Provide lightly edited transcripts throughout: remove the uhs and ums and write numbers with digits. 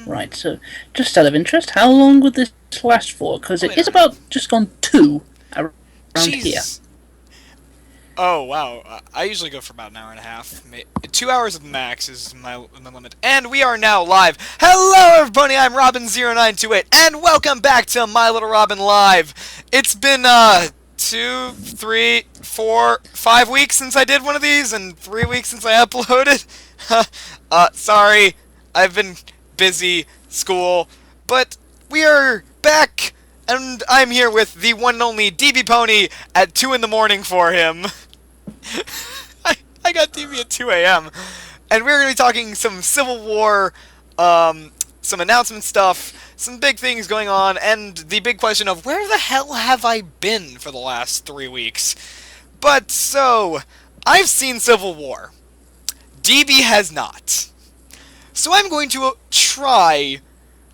Right, so just out of interest, how long would this last for? Because it is about just gone 2 around here. Jeez. Oh, wow. I usually go for about an hour and a half. 2 hours of max is my limit. And we are now live. Hello, everybody. I'm Robin0928, and welcome back to My Little Robin Live. It's been, 2, 3, 4, 5 weeks since I did one of these, and 3 weeks since I uploaded. Sorry. I've been busy, school, but we are back, and I'm here with the one and only DBPony at 2 in the morning for him. I got DB at 2 a.m. And we're going to be talking some Civil War, some announcement stuff, some big things going on, and the big question of where the hell have I been for the last 3 weeks? But, so, I've seen Civil War. DB has not. So I'm going to try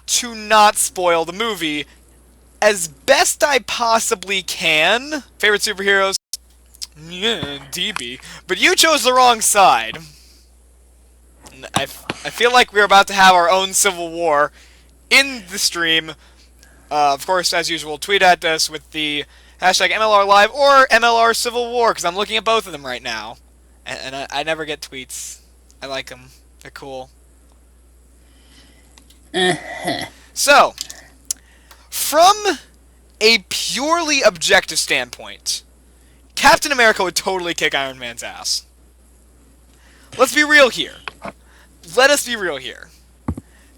to not spoil the movie as best I possibly can. Favorite superheroes? Yeah, DB. But you chose the wrong side. I feel like we're about to have our own Civil War in the stream. Of course, as usual, tweet at us with the hashtag MLR Live or MLR Civil War, because I'm looking at both of them right now. And I never get tweets. I like them. They're cool. So, from a purely objective standpoint, Captain America would totally kick Iron Man's ass. Let's be real here. Let us be real here.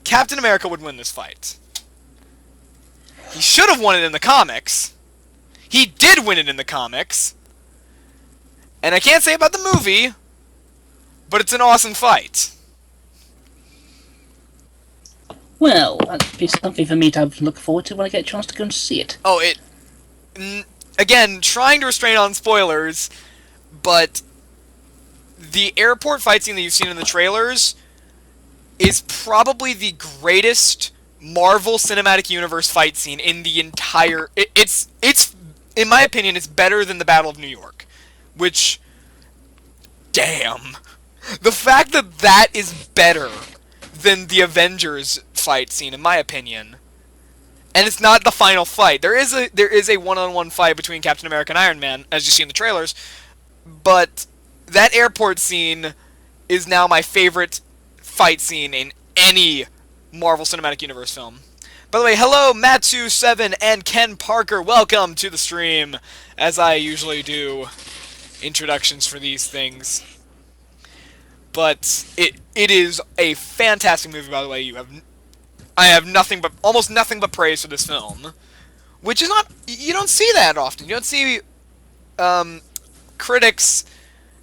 Captain America would win this fight. He should have won it in the comics. He did win it in the comics. And I can't say about the movie, but it's an awesome fight. Well, that'd be something for me to look forward to when I get a chance to go and see it. Oh, again, trying to restrain on spoilers, but the airport fight scene that you've seen in the trailers is probably the greatest Marvel Cinematic Universe fight scene in the entire... It's in my opinion, it's better than the Battle of New York, which... Damn. The fact that that is better than the Avengers fight scene, in my opinion. And it's not the final fight. There is a one-on-one fight between Captain America and Iron Man, as you see in the trailers. But that airport scene is now my favorite fight scene in any Marvel Cinematic Universe film. By the way, hello, Matsu7 and Ken Parker. Welcome to the stream, as I usually do introductions for these things. But it is a fantastic movie, by the way. I have almost nothing but praise for this film, which is not, you don't see that often. You don't see critics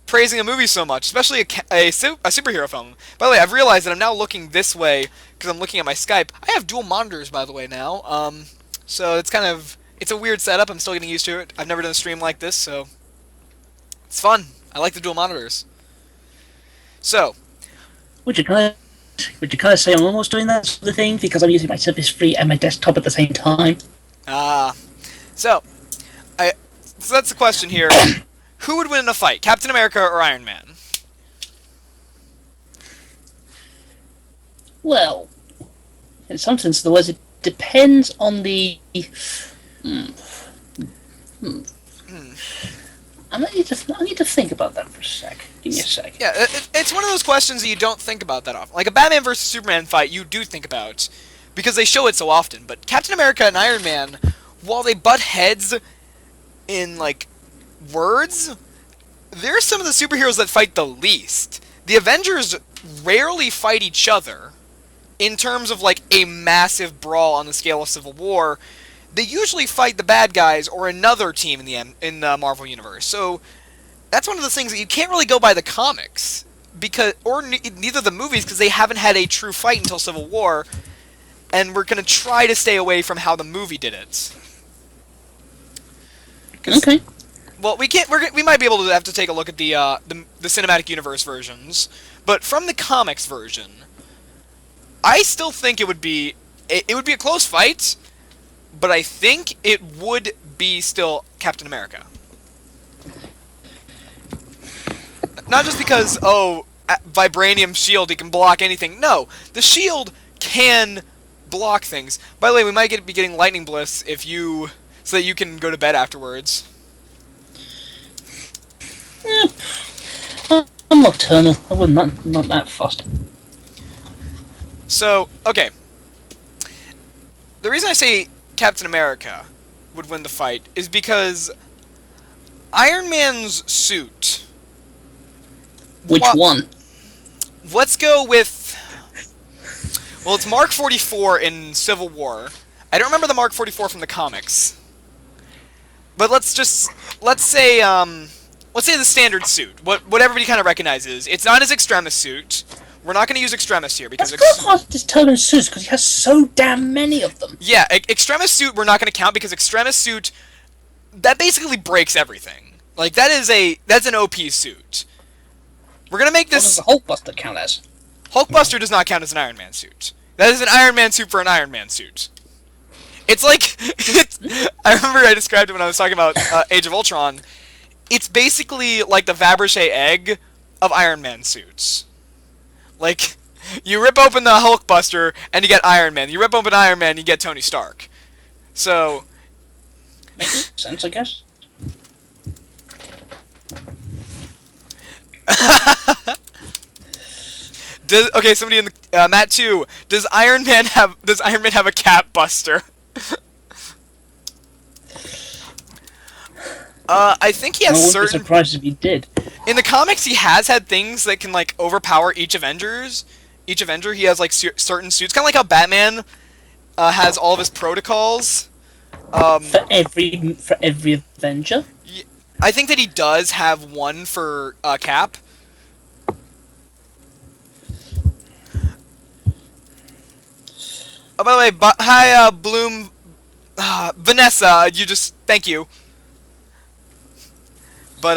praising a movie so much, especially a superhero film. By the way, I've realized that I'm now looking this way because I'm looking at my Skype. I have dual monitors, by the way, now. So it's a weird setup. I'm still getting used to it. I've never done a stream like this, so it's fun. I like the dual monitors. So, Would you kind of say I'm almost doing that sort of thing because I'm using my Surface 3 and my desktop at the same time? So that's the question here. Who would win in a fight, Captain America or Iron Man? Well, in some sense, the words, it depends on the... I need to think about that for a sec. Give me a sec. Yeah, it's one of those questions that you don't think about that often. Like a Batman vs. Superman fight, you do think about, because they show it so often. But Captain America and Iron Man, while they butt heads in, like, words, they're some of the superheroes that fight the least. The Avengers rarely fight each other in terms of, like, a massive brawl on the scale of Civil War. They usually fight the bad guys or another team in the Marvel Universe. So that's one of the things that you can't really go by the comics, or neither the movies, because they haven't had a true fight until Civil War, and we're going to try to stay away from how the movie did it. Okay. Well, we might be able to have to take a look at the Cinematic Universe versions, but from the comics version, I still think it would be a close fight. But I think it would be still Captain America. Not just because, vibranium shield, he can block anything. No, the shield can block things. By the way, we might be getting lightning bliss so that you can go to bed afterwards. I'm nocturnal. I wouldn't not that fast. So, okay. The reason I say Captain America would win the fight is because Iron Man's suit. Which one? Let's go with... Well, it's Mark 44 in Civil War. I don't remember the Mark 44 from the comics. But let's say the standard suit. What everybody kind of recognizes. It's not his Extremis suit. We're not going to use Extremis here because... That's hard to determine suits because he has so damn many of them. Yeah, Extremis suit we're not going to count because Extremis suit, that basically breaks everything. Like, that's an OP suit. We're going to make this... What does the Hulkbuster count as? Hulkbuster does not count as an Iron Man suit. That is an Iron Man suit for an Iron Man suit. It's like... I remember I described it when I was talking about Age of Ultron. It's basically like the Fabergé egg of Iron Man suits. Like, you rip open the Hulkbuster and you get Iron Man. You rip open Iron Man and you get Tony Stark. So... Makes sense, I guess. Okay, somebody in the Matt 2. Does Iron Man have a Cap Buster? I think he has I wouldn't certain... be surprised if he did. In the comics, he has had things that can, like, overpower each Avengers. Each Avenger, he has, like, certain suits. Kind of like how Batman has all of his protocols. For every Avenger? I think that he does have one for Cap. Oh, by the way, hi, Bloom... Vanessa, thank you. But,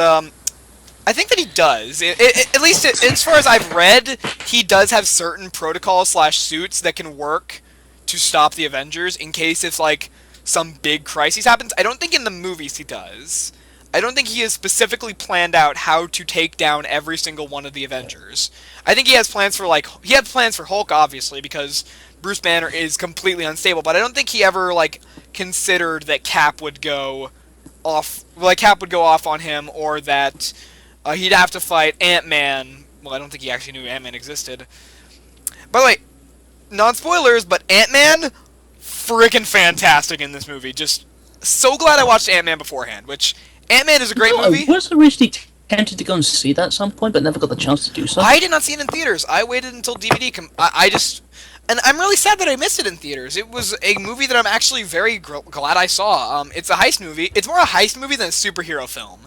I think that he does. At least, as far as I've read, he does have certain protocol/suits that can work to stop the Avengers in case if, like, some big crisis happens. I don't think in the movies he does. I don't think he has specifically planned out how to take down every single one of the Avengers. I think he has plans for, like... He had plans for Hulk, obviously, because Bruce Banner is completely unstable, but I don't think he ever, like, considered that Cap would go off... Like, Cap would go off on him, or that he'd have to fight Ant-Man. Well, I don't think he actually knew Ant-Man existed. By the way, non-spoilers, but Ant-Man, freaking fantastic in this movie. Just so glad I watched Ant-Man beforehand, which... Ant-Man is a great movie. I was originally tempted to go and see that at some point, but never got the chance to do so. I did not see it in theaters. I waited until DVD and I'm really sad that I missed it in theaters. It was a movie that I'm actually very glad I saw. It's a heist movie. It's more a heist movie than a superhero film,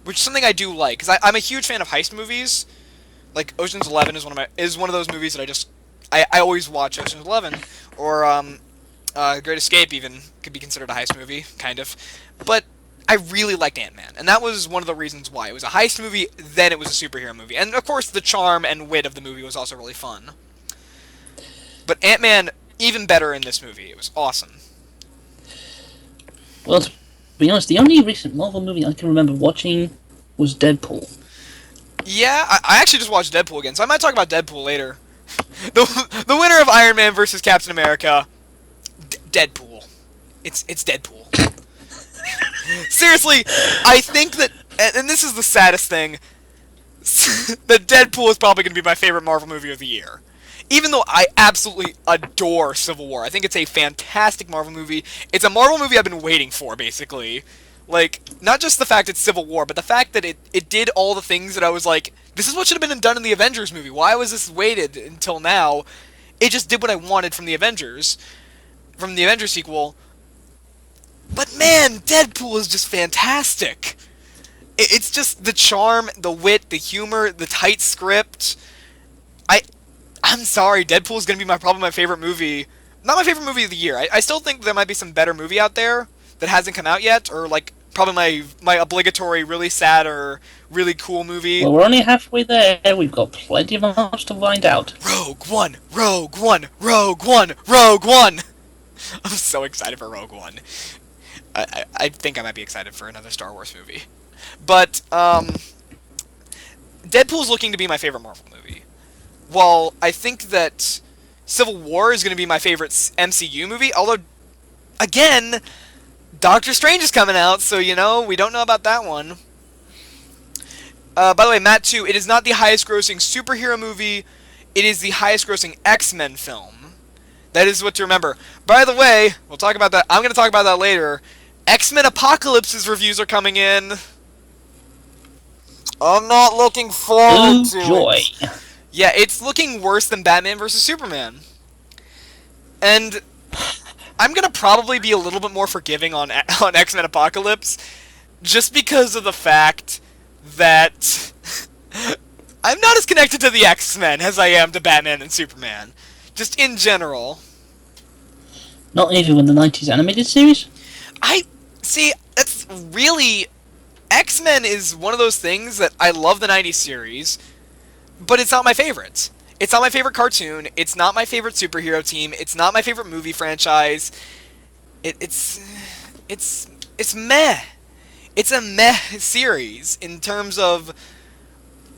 which is something I do like, because I'm a huge fan of heist movies. Like, Ocean's 11 is one of those movies that I always watch. Ocean's 11, or Great Escape even could be considered a heist movie, kind of. But I really liked Ant-Man, and that was one of the reasons why. It was a heist movie, then it was a superhero movie. And, of course, the charm and wit of the movie was also really fun. But Ant-Man, even better in this movie. It was awesome. Well, to be honest, the only recent Marvel movie I can remember watching was Deadpool. Yeah, I actually just watched Deadpool again, so I might talk about Deadpool later. The winner of Iron Man versus Captain America, Deadpool. It's Deadpool. Seriously, I think that, and this is the saddest thing, that Deadpool is probably going to be my favorite Marvel movie of the year. Even though I absolutely adore Civil War. I think it's a fantastic Marvel movie. It's a Marvel movie I've been waiting for, basically. Like, not just the fact it's Civil War, but the fact that it did all the things that I was like, this is what should have been done in the Avengers movie. Why was this waited until now? It just did what I wanted from the Avengers sequel. But man, Deadpool is just fantastic. It's just the charm, the wit, the humor, the tight script. I'm sorry, Deadpool is going to be probably my favorite movie. Not my favorite movie of the year. I still think there might be some better movie out there that hasn't come out yet, or like probably my obligatory really sad or really cool movie. Well, we're only halfway there. We've got plenty of months to find out. Rogue One, Rogue One, Rogue One, Rogue One. I'm so excited for Rogue One. I think I might be excited for another Star Wars movie. But, Deadpool's looking to be my favorite Marvel movie. While I think that Civil War is going to be my favorite MCU movie. Although, again, Doctor Strange is coming out, so, you know, we don't know about that one. By the way, Matt, too, it is not the highest-grossing superhero movie. It is the highest-grossing X-Men film. That is what to remember. By the way, we'll talk about that. I'm going to talk about that later. X-Men Apocalypse's reviews are coming in. I'm not looking forward to it. Yeah, it's looking worse than Batman vs. Superman. And I'm going to probably be a little bit more forgiving on X-Men Apocalypse, just because of the fact that I'm not as connected to the X-Men as I am to Batman and Superman. Just in general. Not even in the 90s animated series? See, that's really... X-Men is one of those things that I love the 90s series, but it's not my favorite. It's not my favorite cartoon. It's not my favorite superhero team. It's not my favorite movie franchise. It's meh. It's a meh series in terms of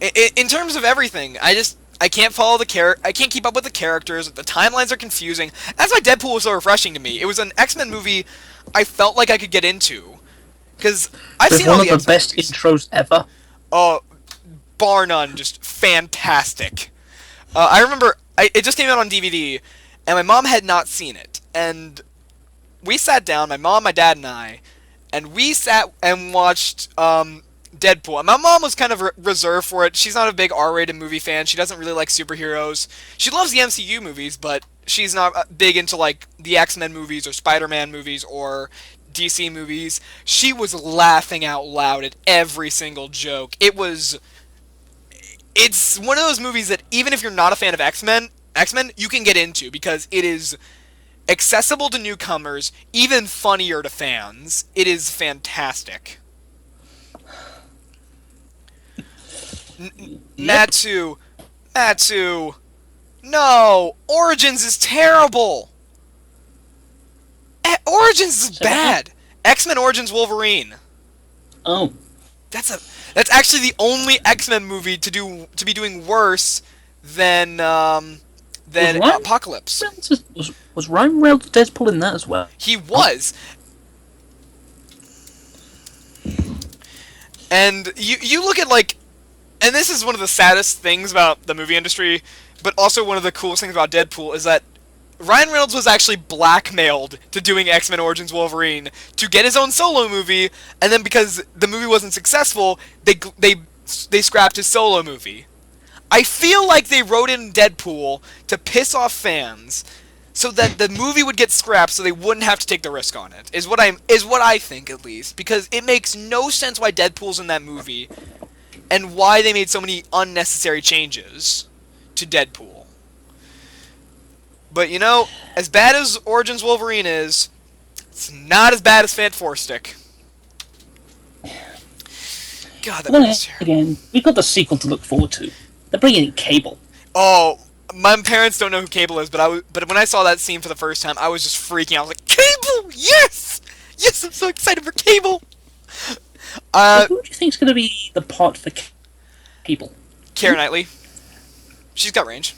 everything. I can't follow I can't keep up with the characters. The timelines are confusing. That's why Deadpool was so refreshing to me. It was an X-Men movie I felt like I could get into. Because I've seen all the one of the best movies. intros ever. Oh, bar none, just fantastic. I remember it just came out on DVD, and my mom had not seen it, and we sat down, my mom, my dad, and I, and we sat and watched Deadpool. And my mom was kind of reserved for it. She's not a big R-rated movie fan. She doesn't really like superheroes. She loves the MCU movies, but she's not big into like the X-Men movies or Spider-Man movies or DC movies. She was laughing out loud at every single joke. It's one of those movies that even if you're not a fan of X-Men, you can get into because it is accessible to newcomers, even funnier to fans. It is fantastic. Matsu, no, Origins is terrible. Origins is bad. X-Men Origins Wolverine. Oh, that's actually the only X-Men movie to be doing worse than Apocalypse. Was Ryan Reynolds Deadpool in that as well? He was. And you look at like, and this is one of the saddest things about the movie industry, but also one of the coolest things about Deadpool is that Ryan Reynolds was actually blackmailed to doing X-Men Origins Wolverine to get his own solo movie, and then because the movie wasn't successful, they scrapped his solo movie. I feel like they wrote in Deadpool to piss off fans, so that the movie would get scrapped, so they wouldn't have to take the risk on it. Is what I think, at least, because it makes no sense why Deadpool's in that movie, and why they made so many unnecessary changes to Deadpool. But, you know, as bad as Origins Wolverine is, it's not as bad as Fantastic. God, that movie's terrible. Again, we've got the sequel to look forward to. They're bringing in Cable. Oh, my parents don't know who Cable is, but when I saw that scene for the first time, I was just freaking out. I was like, Cable! Yes! Yes, I'm so excited for Cable! Who do you think's going to be the part for Cable? Keira Knightley. She's got range.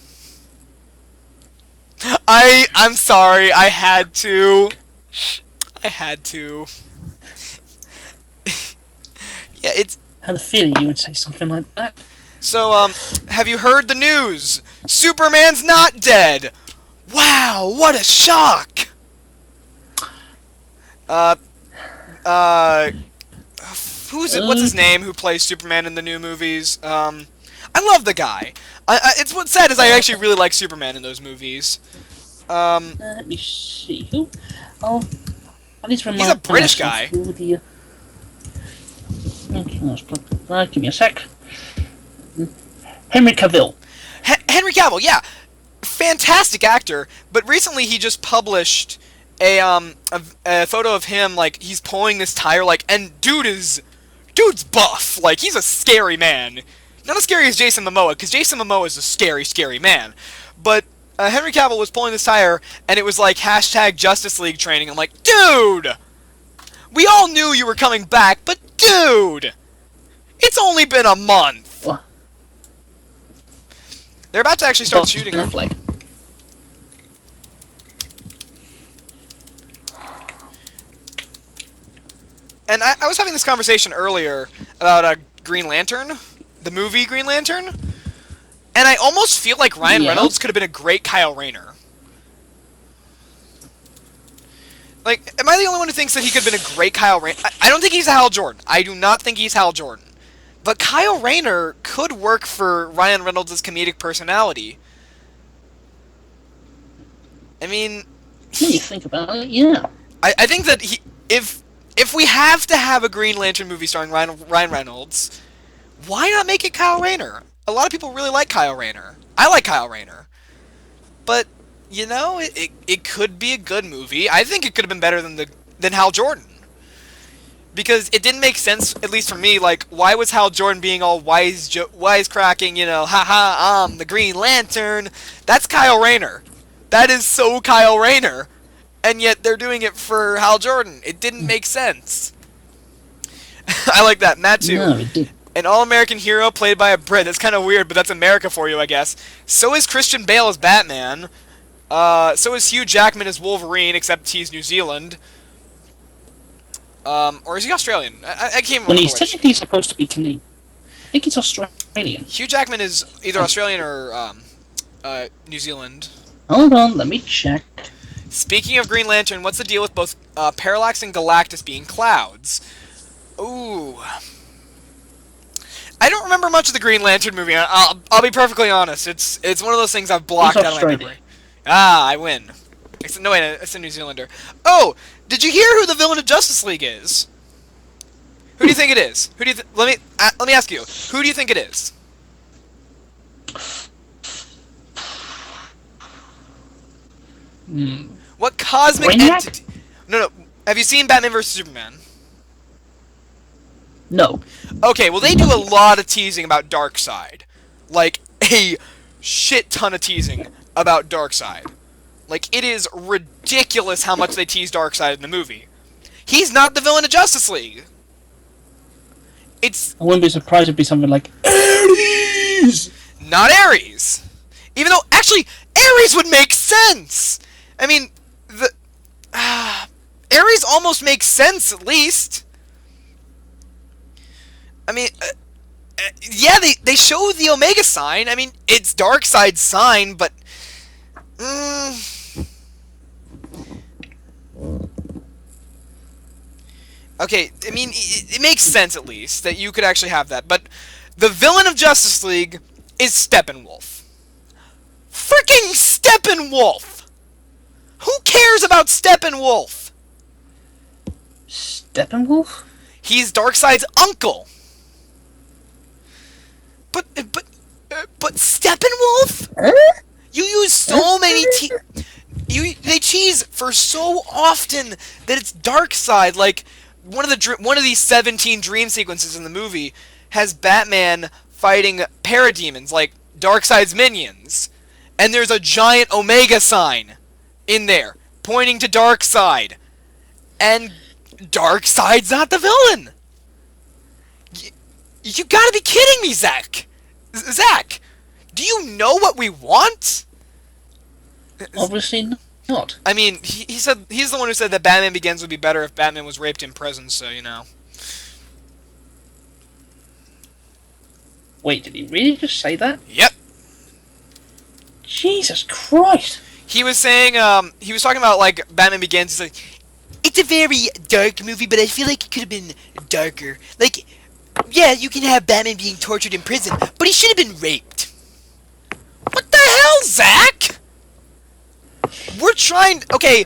I'm sorry, I had to. Yeah, it's... I had a feeling you would say something like that. So, have you heard the news? Superman's not dead! Wow, what a shock! Who's it? What's his name who plays Superman in the new movies? I love the guy. It's what's sad is I actually really like Superman in those movies. Let me see. Who? Oh, I need to remind he's a British guy. Who the, give me a sec. Henry Cavill. Henry Cavill, yeah. Fantastic actor, but recently he just published a photo of him, like, he's pulling this tire, like, and dude's buff. Like, he's a scary man. Not as scary as Jason Momoa, because Jason Momoa is a scary, scary man. But Henry Cavill was pulling this tire, and it was like hashtag Justice League training. I'm like, dude! We all knew you were coming back, but dude! It's only been a month. What? They're about to actually start shooting. And I was having this conversation earlier about Green Lantern, the movie Green Lantern, and I almost feel like Ryan Reynolds could have been a great Kyle Rayner. Like, am I the only one who thinks that he could have been a great Kyle Rayner? I don't think he's Hal Jordan. I do not think he's Hal Jordan. But Kyle Rayner could work for Ryan Reynolds' comedic personality. I mean... When you think about it, yeah. I think that if we have to have a Green Lantern movie starring Ryan Reynolds, why not make it Kyle Rayner? A lot of people really like Kyle Rayner. I like Kyle Rayner. But, you know, it could be a good movie. I think it could have been better than Hal Jordan. Because it didn't make sense, at least for me, like, why was Hal Jordan being all wisecracking, you know, haha, I'm the Green Lantern? That's Kyle Rayner. That is so Kyle Rayner. And yet they're doing it for Hal Jordan. It didn't make sense. I like that. Matt, too. No, it did. An all-American hero played by a Brit. That's kind of weird, but that's America for you, I guess. So is Christian Bale as Batman. So is Hugh Jackman as Wolverine, except he's New Zealand. Or is he Australian? I can't remember. Well, he's technically supposed to be Canadian. I think he's Australian. Hugh Jackman is either Australian or New Zealand. Hold on, let me check. Speaking of Green Lantern, what's the deal with both Parallax and Galactus being clouds? Ooh. I don't remember much of the Green Lantern movie. I'll be perfectly honest. It's one of those things I've blocked out of my memory. Ah, I win. No, wait, it's a New Zealander. Oh, did you hear who the villain of Justice League is? Who do you think it is? Who do you let me ask you. Who do you think it is? What cosmic entity? No. Have you seen Batman vs Superman? No. Okay, well they do a lot of teasing about Darkseid. Like, a shit ton of teasing about Darkseid. Like, it is ridiculous how much they tease Darkseid in the movie. He's not the villain of Justice League. I wouldn't be surprised if it'd be something like Ares! Not Ares! Even though, actually, Ares would make sense! I mean, Ares almost makes sense, at least. I mean, yeah, they show the Omega sign. I mean, it's Darkseid's sign, but... Okay, I mean, it makes sense, at least, that you could actually have that. But the villain of Justice League is Steppenwolf. Freaking Steppenwolf! Who cares about Steppenwolf? Steppenwolf? He's Darkseid's uncle. But Steppenwolf? You use so many they tease for so often that it's Darkseid. Like one of these 17 dream sequences in the movie has Batman fighting parademons, like Darkseid's minions, and there's a giant Omega sign in there pointing to Darkseid, and Darkseid's not the villain. You gotta be kidding me, Zach! Zach, do you know what we want? Obviously not. I mean, he said he's the one who said that Batman Begins would be better if Batman was raped in prison, so, you know. Wait, did he really just say that? Yep. Jesus Christ! He was saying, he was talking about, like, Batman Begins. He's like, it's a very dark movie, but I feel like it could have been darker. Like, yeah, you can have Batman being tortured in prison, but he should have been raped. What the hell, Zach? We're trying... Okay,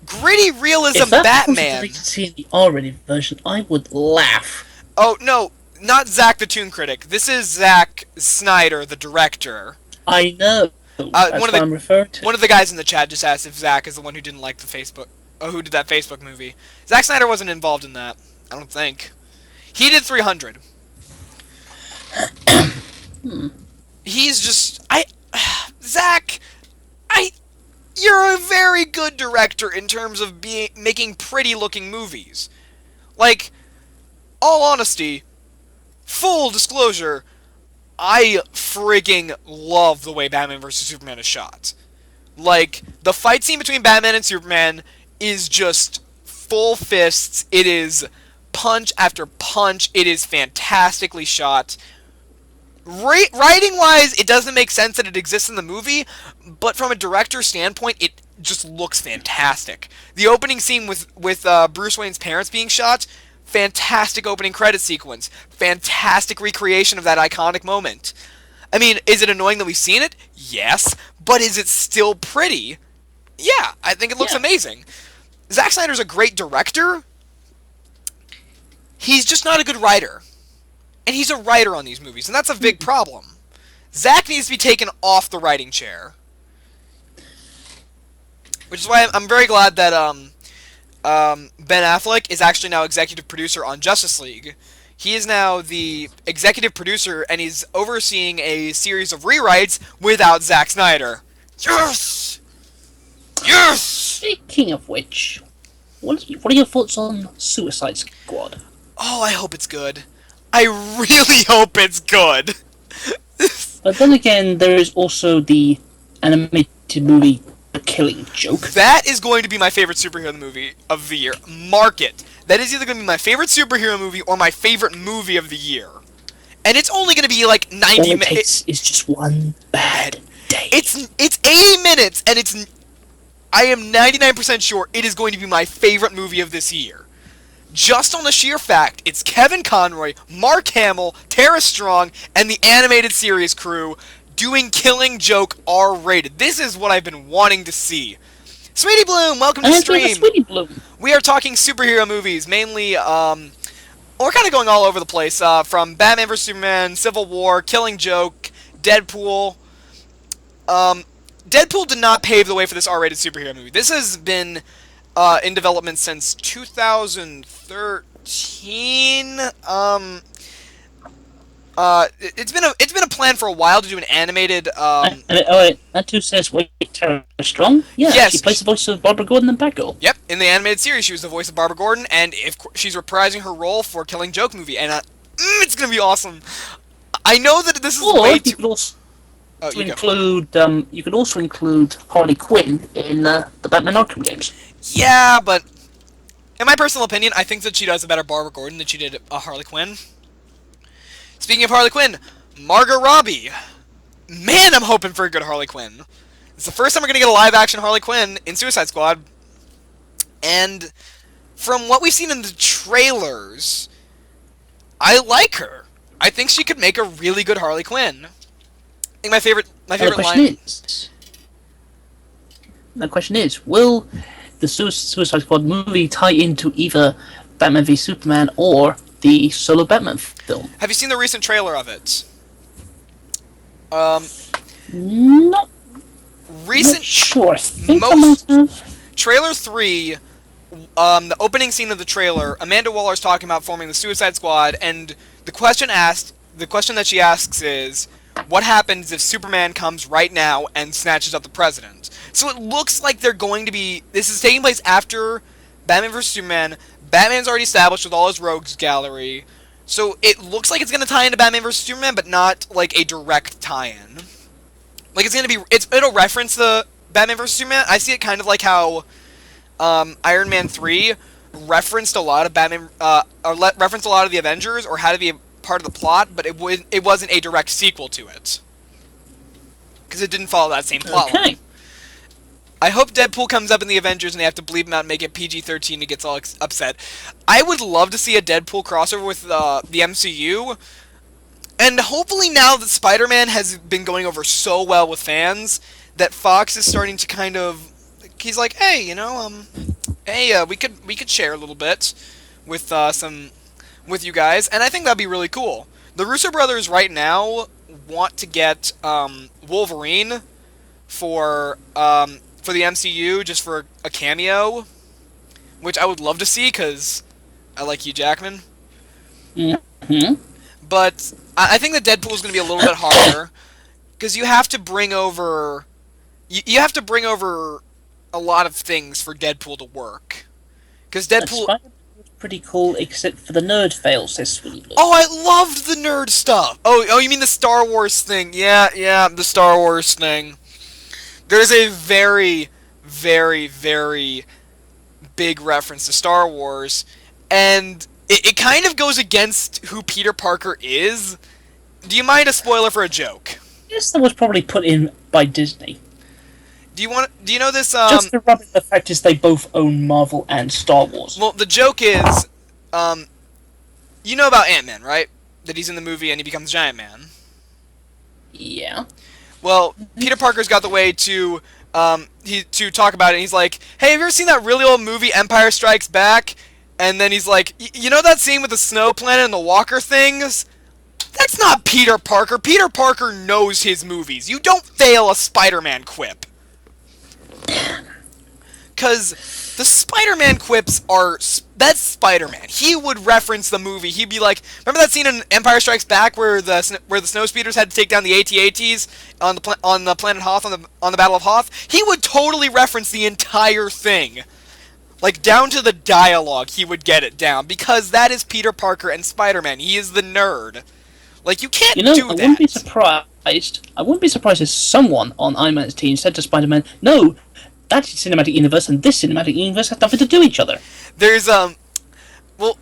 gritty realism Batman... If that was to see the R-rated version, I would laugh. Oh, no, not Zach the Toon Critic. This is Zack Snyder, the director. I know. That's what I'm referring to. One of the guys in the chat just asked if Zach is the one who didn't like the Facebook... who did that Facebook movie. Zack Snyder wasn't involved in that. I don't think. He did 300. He's just... Zach... You're a very good director in terms of making pretty-looking movies. Like, all honesty, full disclosure, I frigging love the way Batman vs. Superman is shot. Like, the fight scene between Batman and Superman is just full fists. It is punch after punch. It is fantastically shot. Writing-wise, it doesn't make sense that it exists in the movie, but from a director's standpoint, it just looks fantastic. The opening scene with Bruce Wayne's parents being shot, fantastic opening credit sequence. Fantastic recreation of that iconic moment. I mean, is it annoying that we've seen it? Yes. But is it still pretty? Yeah, I think it looks amazing. Zack Snyder's a great director. He's just not a good writer. And he's a writer on these movies, and that's a big problem. Zack needs to be taken off the writing chair. Which is why I'm very glad that Ben Affleck is actually now executive producer on Justice League. He is now the executive producer, and he's overseeing a series of rewrites without Zack Snyder. Yes! Yes! Speaking of which, what are your thoughts on Suicide Squad? Oh, I hope it's good. I really hope it's good. But then again, there is also the animated movie The Killing Joke. That is going to be my favorite superhero movie of the year. Mark it. That is either going to be my favorite superhero movie or my favorite movie of the year. And it's only going to be like 90 minutes. It's just one bad day. It's 80 minutes, and I am 99% sure it is going to be my favorite movie of this year. Just on the sheer fact, it's Kevin Conroy, Mark Hamill, Tara Strong, and the animated series crew doing Killing Joke R-rated. This is what I've been wanting to see. Sweetie Bloom, welcome to the stream. Sweetie Bloom. We are talking superhero movies, mainly, we're kind of going all over the place, from Batman vs. Superman, Civil War, Killing Joke, Deadpool. Deadpool did not pave the way for this R-rated superhero movie. This has been in development since 2013. It's been a plan for a while to do an animated. That too says wait, Tara Strong. Yeah, yes, she plays the voice of Barbara Gordon in Batgirl. Yep, in the animated series, she was the voice of Barbara Gordon, and she's reprising her role for Killing Joke movie, and it's gonna be awesome. I know that this is way too. You could also include Harley Quinn in the Batman Arkham games. Yeah, but in my personal opinion, I think that she does a better Barbara Gordon than she did Harley Quinn. Speaking of Harley Quinn, Margot Robbie. Man, I'm hoping for a good Harley Quinn. It's the first time we're going to get a live-action Harley Quinn in Suicide Squad. And from what we've seen in the trailers, I like her. I think she could make a really good Harley Quinn. I think my favorite line... The question is, will the Suicide Squad movie tie into either Batman v Superman or the solo Batman film? Have you seen the recent trailer of it? Not sure. I think I might have. Trailer 3, the opening scene of the trailer, Amanda Waller's talking about forming the Suicide Squad, and the question that she asks is, what happens if Superman comes right now and snatches up the president? So it looks like they're going to be... This is taking place after Batman vs. Superman. Batman's already established with all his rogues gallery. So it looks like it's going to tie into Batman vs. Superman, but not like a direct tie-in. Like it's going to be... It'll reference the Batman vs. Superman. I see it kind of like how Iron Man 3 referenced a lot of referenced a lot of the Avengers, or had to be a part of the plot, but it wasn't a direct sequel to it. Because it didn't follow that same plot line. I hope Deadpool comes up in the Avengers and they have to bleep him out and make it PG-13 and gets all upset. I would love to see a Deadpool crossover with the MCU. And hopefully now that Spider-Man has been going over so well with fans, that Fox is starting to kind of... He's like, hey, you know, we could share a little bit with with you guys, and I think that'd be really cool. The Russo brothers right now want to get Wolverine for the MCU, just for a cameo, which I would love to see, because I like Hugh Jackman. Mm-hmm. But I think that Deadpool is going to be a little bit harder, because you have to bring over... You have to bring over a lot of things for Deadpool to work. Because Deadpool... That's pretty cool, except for the nerd fails, says Sweetie. Oh, I loved the nerd stuff! Oh, you mean the Star Wars thing. Yeah, the Star Wars thing. There's a very, very, very big reference to Star Wars, and it kind of goes against who Peter Parker is. Do you mind a spoiler for a joke? Yes, that was probably put in by Disney. Do you know this? Just to rub in the fact is they both own Marvel and Star Wars. Well, the joke is, you know about Ant-Man, right? That he's in the movie and he becomes Giant Man. Yeah. Well, Peter Parker's got the way to to talk about it. And he's like, "Hey, have you ever seen that really old movie Empire Strikes Back?" And then he's like, "You know that scene with the snow planet and the walker things? That's not Peter Parker. Peter Parker knows his movies. You don't fail a Spider-Man quip." Because the Spider-Man quips are... That's Spider-Man. He would reference the movie. He'd be like, remember that scene in Empire Strikes Back where the snowspeeders had to take down the AT-ATs on the planet Hoth, on the Battle of Hoth? He would totally reference the entire thing. Like, down to the dialogue, he would get it down. Because that is Peter Parker and Spider-Man. He is the nerd. Like, you can't do that. I wouldn't be surprised. I wouldn't be surprised if someone on Iron Man's team said to Spider-Man, "No, that's cinematic universe, and this cinematic universe have nothing to do with each other." There's, well,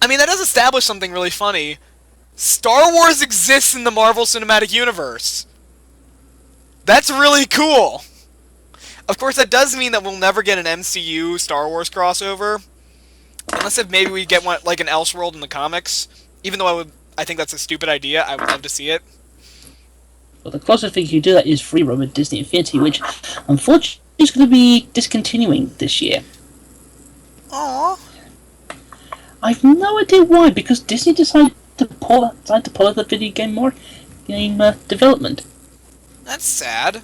I mean, that does establish something really funny. Star Wars exists in the Marvel Cinematic Universe. That's really cool. Of course, that does mean that we'll never get an MCU Star Wars crossover. Unless if maybe we get one, like an Elseworld in the comics. Even though I think that's a stupid idea, I would love to see it. Well, the closest thing you do that is Free Roam with Disney Infinity, which, unfortunately, is going to be discontinuing this year. Aww. I've no idea why, because Disney decided to pull out the video game development. That's sad.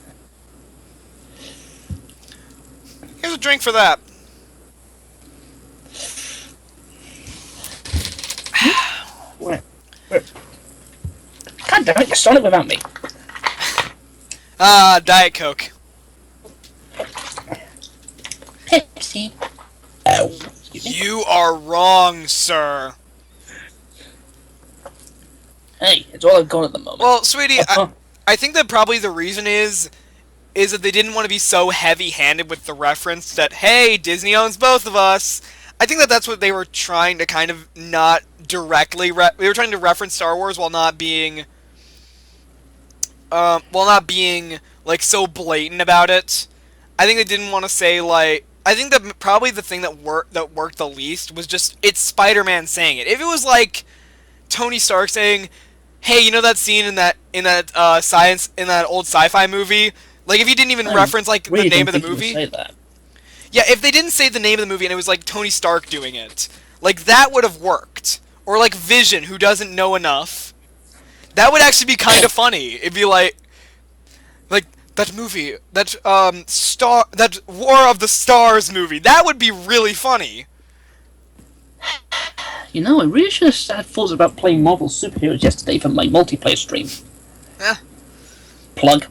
Here's a drink for that. Where? God damn it, you stole it without me. Ah, Diet Coke. Pepsi. Oh, excuse me. You are wrong, sir. Hey, it's all I've got at the moment. Well, sweetie, I think that probably the reason is that they didn't want to be so heavy-handed with the reference that, hey, Disney owns both of us. I think that that's what they were trying to kind of not directly... they were trying to reference Star Wars while not being... like, so blatant about it. I think they didn't want to say, like... I think that probably the thing that worked the least was just, it's Spider-Man saying it. If it was, like, Tony Stark saying, hey, you know that scene in that old sci-fi movie? Like, if he didn't even reference, like, the name of the movie... Say that. Yeah, if they didn't say the name of the movie and it was, like, Tony Stark doing it, like, that would have worked. Or, like, Vision, who doesn't know enough. That would actually be kind of funny. It'd be like, that movie, that War of the Stars movie, that would be really funny. You know, I really should have had thoughts about playing Marvel superheroes yesterday for my multiplayer stream. Yeah. Plug.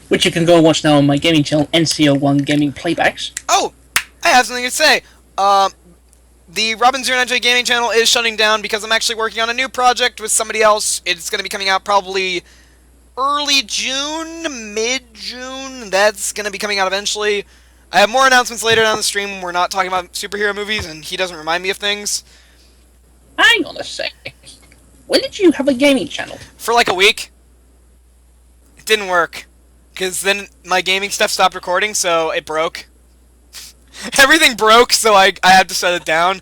Which you can go and watch now on my gaming channel, NCO1 Gaming Playbacks. Oh, I have something to say. The Robin09J Gaming channel is shutting down because I'm actually working on a new project with somebody else. It's going to be coming out probably early June, mid-June. That's going to be coming out eventually. I have more announcements later down the stream when we're not talking about superhero movies and he doesn't remind me of things. Hang on a sec. When did you have a gaming channel? For like a week. It didn't work. Because then my gaming stuff stopped recording, so it broke. Everything broke, so I had to shut it down.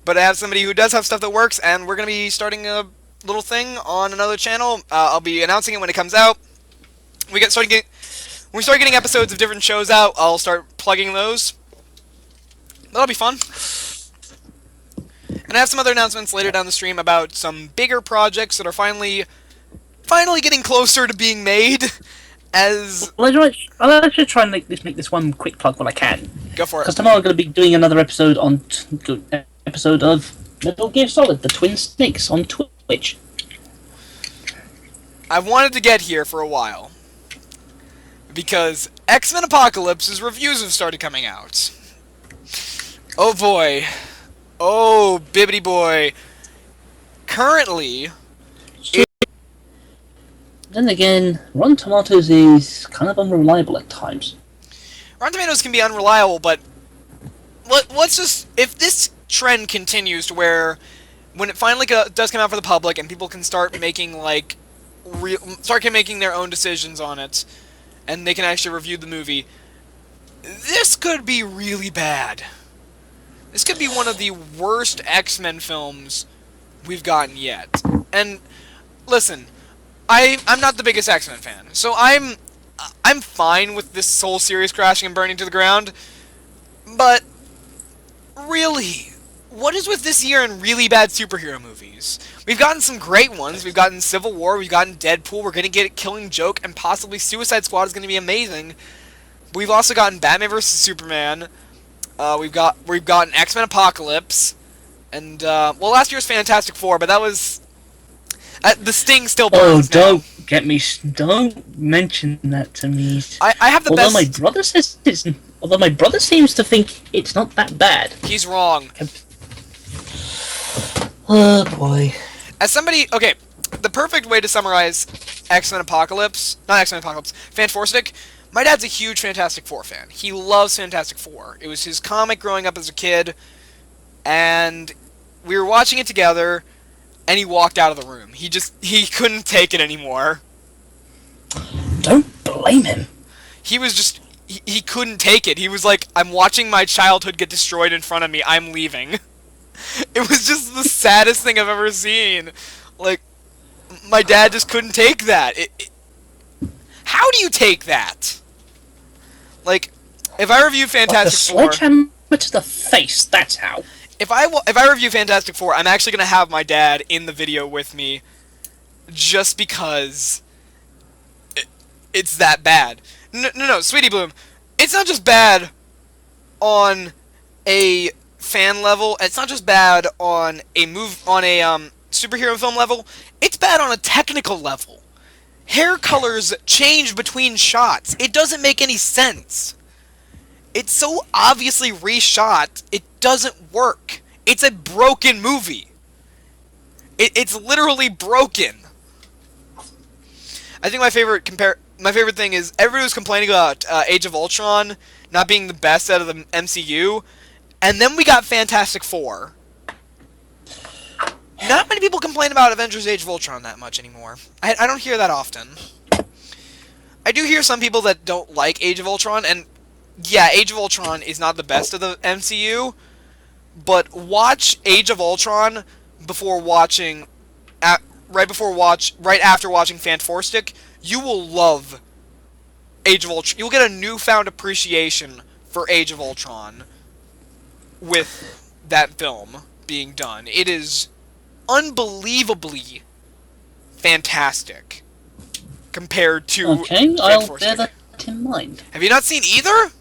But I have somebody who does have stuff that works, and we're going to be starting a little thing on another channel. I'll be announcing it when it comes out. When we start getting episodes of different shows out, I'll start plugging those. That'll be fun. And I have some other announcements later down the stream about some bigger projects that are finally getting closer to being made. I'll actually try and make this one quick plug while I can. Go for it. Because tomorrow I'm going to be doing another episode of Metal Gear Solid, the Twin Snakes on Twitch. I've wanted to get here for a while. Because X-Men Apocalypse's reviews have started coming out. Oh boy. Oh, bibbity boy. Currently... Then again, Rotten Tomatoes is kind of unreliable at times. Rotten Tomatoes can be unreliable, but let's just... If this trend continues to where when it finally does come out for the public and people can start making like making their own decisions on it, and they can actually review the movie, this could be really bad. This could be one of the worst X-Men films we've gotten yet. And listen, I'm not the biggest X-Men fan, so I'm fine with this whole series crashing and burning to the ground. But really, what is with this year in really bad superhero movies? We've gotten some great ones. We've gotten Civil War. We've gotten Deadpool. We're gonna get Killing Joke, and possibly Suicide Squad is gonna be amazing. We've also gotten Batman vs Superman. We've gotten X-Men Apocalypse, and well, last year was Fantastic Four, but that was the sting still burns. Oh, don't mention that to me. I have the although best. Although my brother seems to think it's not that bad. He's wrong. Oh boy. As somebody, okay, the perfect way to summarize X-Men Apocalypse, not X-Men Apocalypse, Fantastic. My dad's a huge Fantastic Four fan. He loves Fantastic Four. It was his comic growing up as a kid, and we were watching it together, and he walked out of the room. He couldn't take it anymore. Don't blame him. He was just, he couldn't take it. He was like, I'm watching my childhood get destroyed in front of me. I'm leaving. It was just the saddest thing I've ever seen. Like, my dad just couldn't take that. How do you take that? Like, if I review Fantastic Four... Like a sledgehammer to the face, that's how. If I review Fantastic Four, I'm actually going to have my dad in the video with me, just because it's that bad. No, Sweetie Bloom, it's not just bad on a fan level, it's not just bad on a superhero film level, it's bad on a technical level. Hair colors change between shots. It doesn't make any sense. It's so obviously reshot, it doesn't work. It's a broken movie. It's literally broken. I think my favorite thing is everybody was complaining about Age of Ultron not being the best out of the MCU, and then we got Fantastic Four. Not many people complain about Avengers Age of Ultron that much anymore. I don't hear that often. I do hear some people that don't like Age of Ultron, and yeah, Age of Ultron is not the best of the MCU, but watch Age of Ultron before watching, right after watching Fantastic. You will love Age of Ultron. You'll get a newfound appreciation for Age of Ultron with that film being done. It is unbelievably fantastic compared to Okay, I'll bear that in mind. Have you not seen either?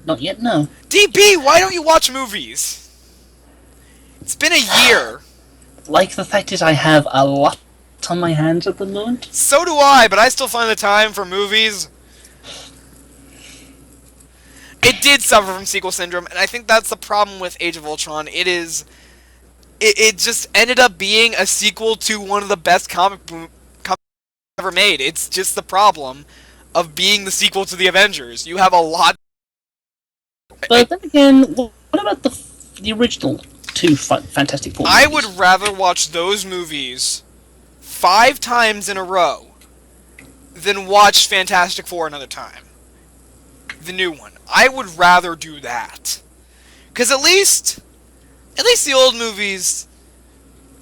Not yet, no. DB, why don't you watch movies? It's been a year. Like the fact is I have a lot on my hands at the moment. So do I, but I still find the time for movies. It did suffer from sequel syndrome, and I think that's the problem with Age of Ultron. It just ended up being a sequel to one of the best comic ever made. It's just the problem of being the sequel to the Avengers. You have a lot. But then again, what about the original two Fantastic Four movies? I would rather watch those movies 5 times in a row than watch Fantastic Four another time. The new one. I would rather do that. Because at least the old movies,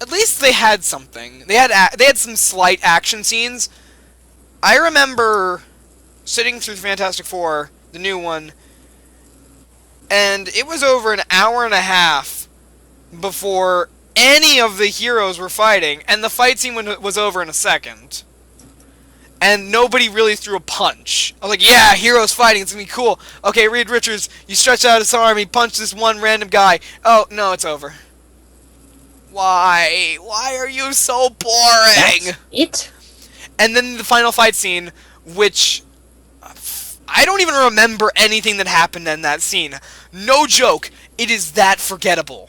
at least they had something. They had some slight action scenes. I remember sitting through Fantastic Four, the new one, and it was over an hour and a half before any of the heroes were fighting, and the fight scene was over in a second. And nobody really threw a punch. I was like, yeah, heroes fighting, it's gonna be cool. Okay, Reed Richards, you stretch out his arm, he punched this one random guy. Oh, no, it's over. Why? Why are you so boring? That's it? And then the final fight scene, which I don't even remember anything that happened in that scene. No joke, it is that forgettable.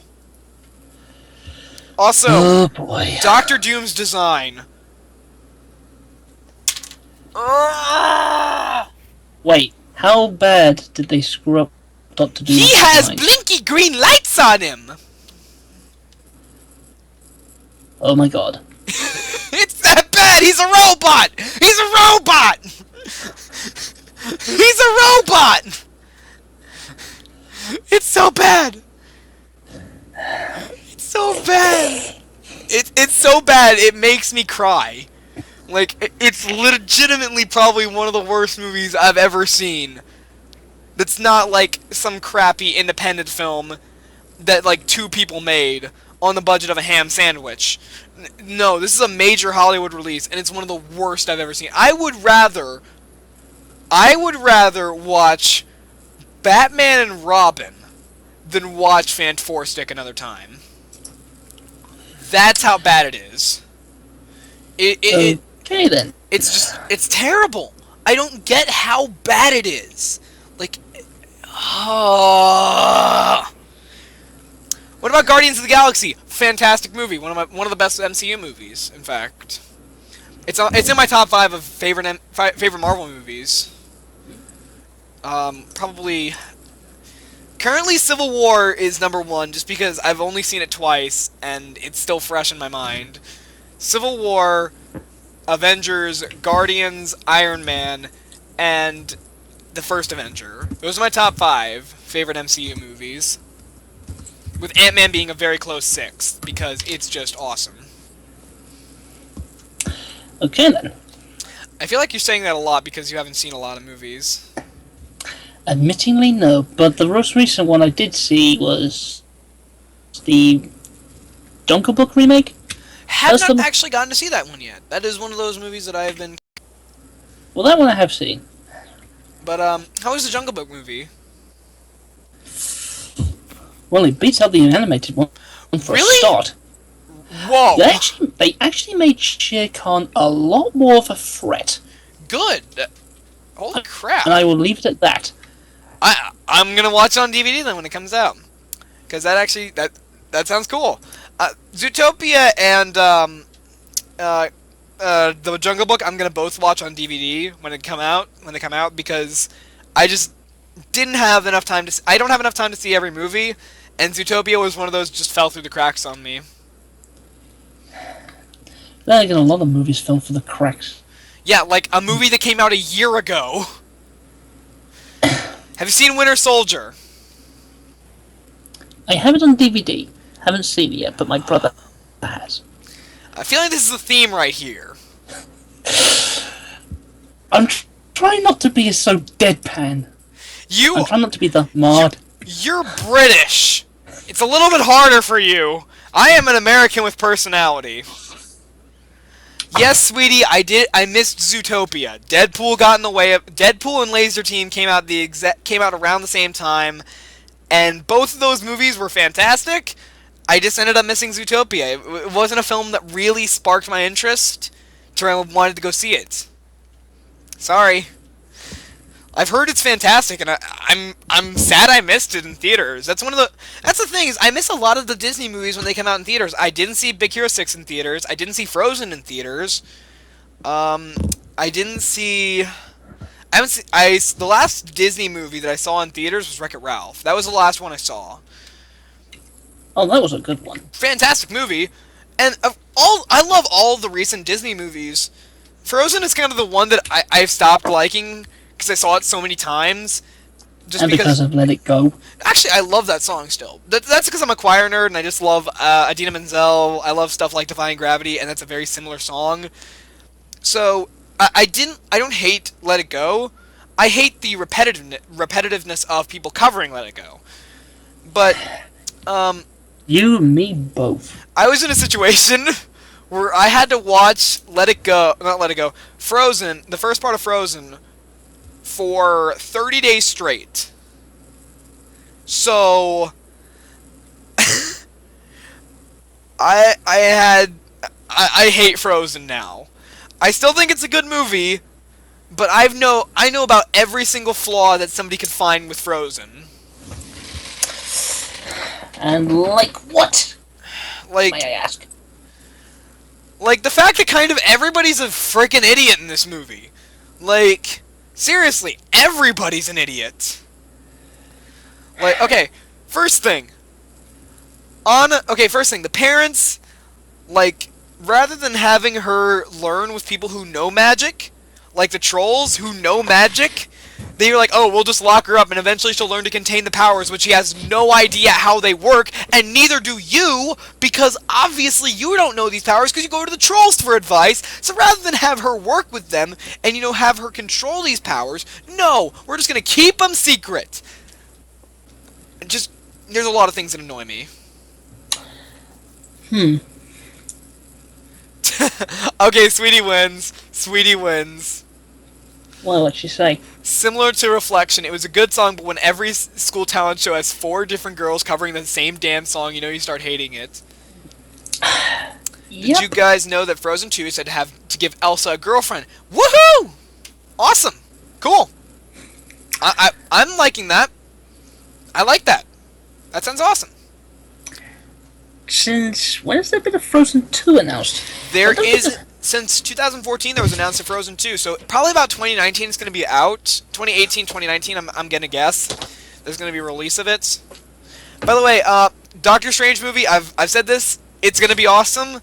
Also, oh boy. Doctor Doom's design. Wait, how bad did they screw up got to do. He has tonight. blinky green lights on him! Oh my god. It's that bad! He's a robot! He's a robot! He's a robot! It's so bad! It's so bad! It's so bad, it makes me cry. Like, it's legitimately probably one of the worst movies I've ever seen. That's not like some crappy independent film that like 2 people made on the budget of a ham sandwich. No, this is a major Hollywood release, and it's one of the worst I've ever seen. I would rather watch Batman and Robin than watch Fantastic another time. That's how bad it is. Okay then. It's terrible. I don't get how bad it is. Like, what about Guardians of the Galaxy? Fantastic movie. One of the best MCU movies, in fact. It's in my top 5 of favorite Marvel movies. Probably. Currently, Civil War is number 1, just because I've only seen it twice and it's still fresh in my mind. Civil War, Avengers, Guardians, Iron Man, and the first Avenger. Those are my top 5 favorite MCU movies. With Ant-Man being a very close 6th, because it's just awesome. Okay then. I feel like you're saying that a lot because you haven't seen a lot of movies. Admittingly, no. But the most recent one I did see was the Jungle Book remake. Have not actually gotten to see that one yet. That is one of those movies that I have been... Well, that one I have seen. But, how was the Jungle Book movie? Well, it beats out the animated one for a start. Whoa! They actually made Shere Khan a lot more of a threat. Good! Holy crap! And I will leave it at that. I'm gonna watch it on DVD then when it comes out. Because that actually... That sounds cool. Zootopia and, the Jungle Book, I'm gonna both watch on DVD when they come out, because I just didn't have enough time to... I don't have enough time to see every movie, and Zootopia was one of those just fell through the cracks on me. Then again, a lot of movies fell through the cracks. Yeah, like a movie that came out a year ago. Have you seen Winter Soldier? I have it on DVD. Haven't seen it yet, but my brother has. I feel like this is a theme right here. I'm trying not to be so deadpan. I'm trying not to be the Mard. You're British. It's a little bit harder for you. I am an American with personality. Yes, sweetie, I missed Zootopia. Deadpool got in the way of... Deadpool and Laser Team came out around the same time, and both of those movies were fantastic. I just ended up missing Zootopia. It wasn't a film that really sparked my interest to where I wanted to go see it. Sorry. I've heard it's fantastic, and I'm sad I missed it in theaters. That's the thing, is I miss a lot of the Disney movies when they come out in theaters. I didn't see Big Hero 6 in theaters. I didn't see Frozen in theaters. I didn't see... the last Disney movie that I saw in theaters was Wreck-It Ralph. That was the last one I saw. Oh, that was a good one. Fantastic movie. And I love all the recent Disney movies. Frozen is kind of the one that I've stopped liking because I saw it so many times. Just because of Let It Go. Actually, I love that song still. That's because I'm a choir nerd and I just love Idina Menzel. I love stuff like Defying Gravity, and that's a very similar song. So I don't hate Let It Go. I hate the repetitiveness of people covering Let It Go. But you and me both. I was in a situation where I had to watch Frozen, the first part of Frozen, for 30 days straight. So I hate Frozen now. I still think it's a good movie, but I know about every single flaw that somebody could find with Frozen. And like what? Like, may I ask? Like the fact that kind of everybody's a freaking idiot in this movie. Like, seriously, everybody's an idiot. Like, okay, first thing. First thing, the parents, like, rather than having her learn with people who know magic, like the trolls who know magic, they were like, oh, we'll just lock her up and eventually she'll learn to contain the powers, which she has no idea how they work, and neither do you, because obviously you don't know these powers because you go to the trolls for advice. So rather than have her work with them and, have her control these powers, no, we're just going to keep them secret. Just, there's a lot of things that annoy me. Okay, Sweetie wins. Sweetie wins. Well, what'd she say? Similar to Reflection, it was a good song, but when every school talent show has 4 different girls covering the same damn song, you start hating it. Did you guys know that Frozen 2 said to give Elsa a girlfriend? Woohoo! Awesome. Cool. I'm liking that. I like that. That sounds awesome. Since when has there been a Frozen 2 announced? Since 2014 there was announced a Frozen 2, so probably about 2019 it's going to be out. 2018, 2019, I'm going to guess. There's going to be a release of it. By the way, Doctor Strange movie, I've said this, it's going to be awesome.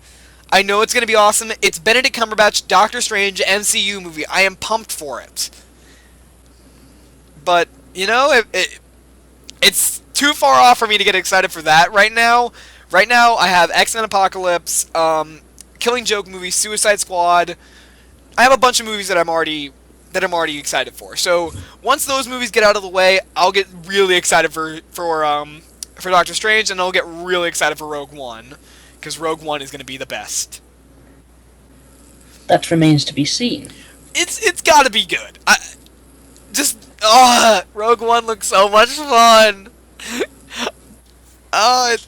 I know it's going to be awesome. It's Benedict Cumberbatch, Doctor Strange, MCU movie. I am pumped for it. But, it's too far off for me to get excited for that right now. Right now, I have X-Men Apocalypse, Killing Joke movie, Suicide Squad. I have a bunch of movies that I'm already excited for. So once those movies get out of the way, I'll get really excited for Doctor Strange, and I'll get really excited for Rogue One, because Rogue One is going to be the best. That remains to be seen. It's got to be good. Rogue One looks so much fun.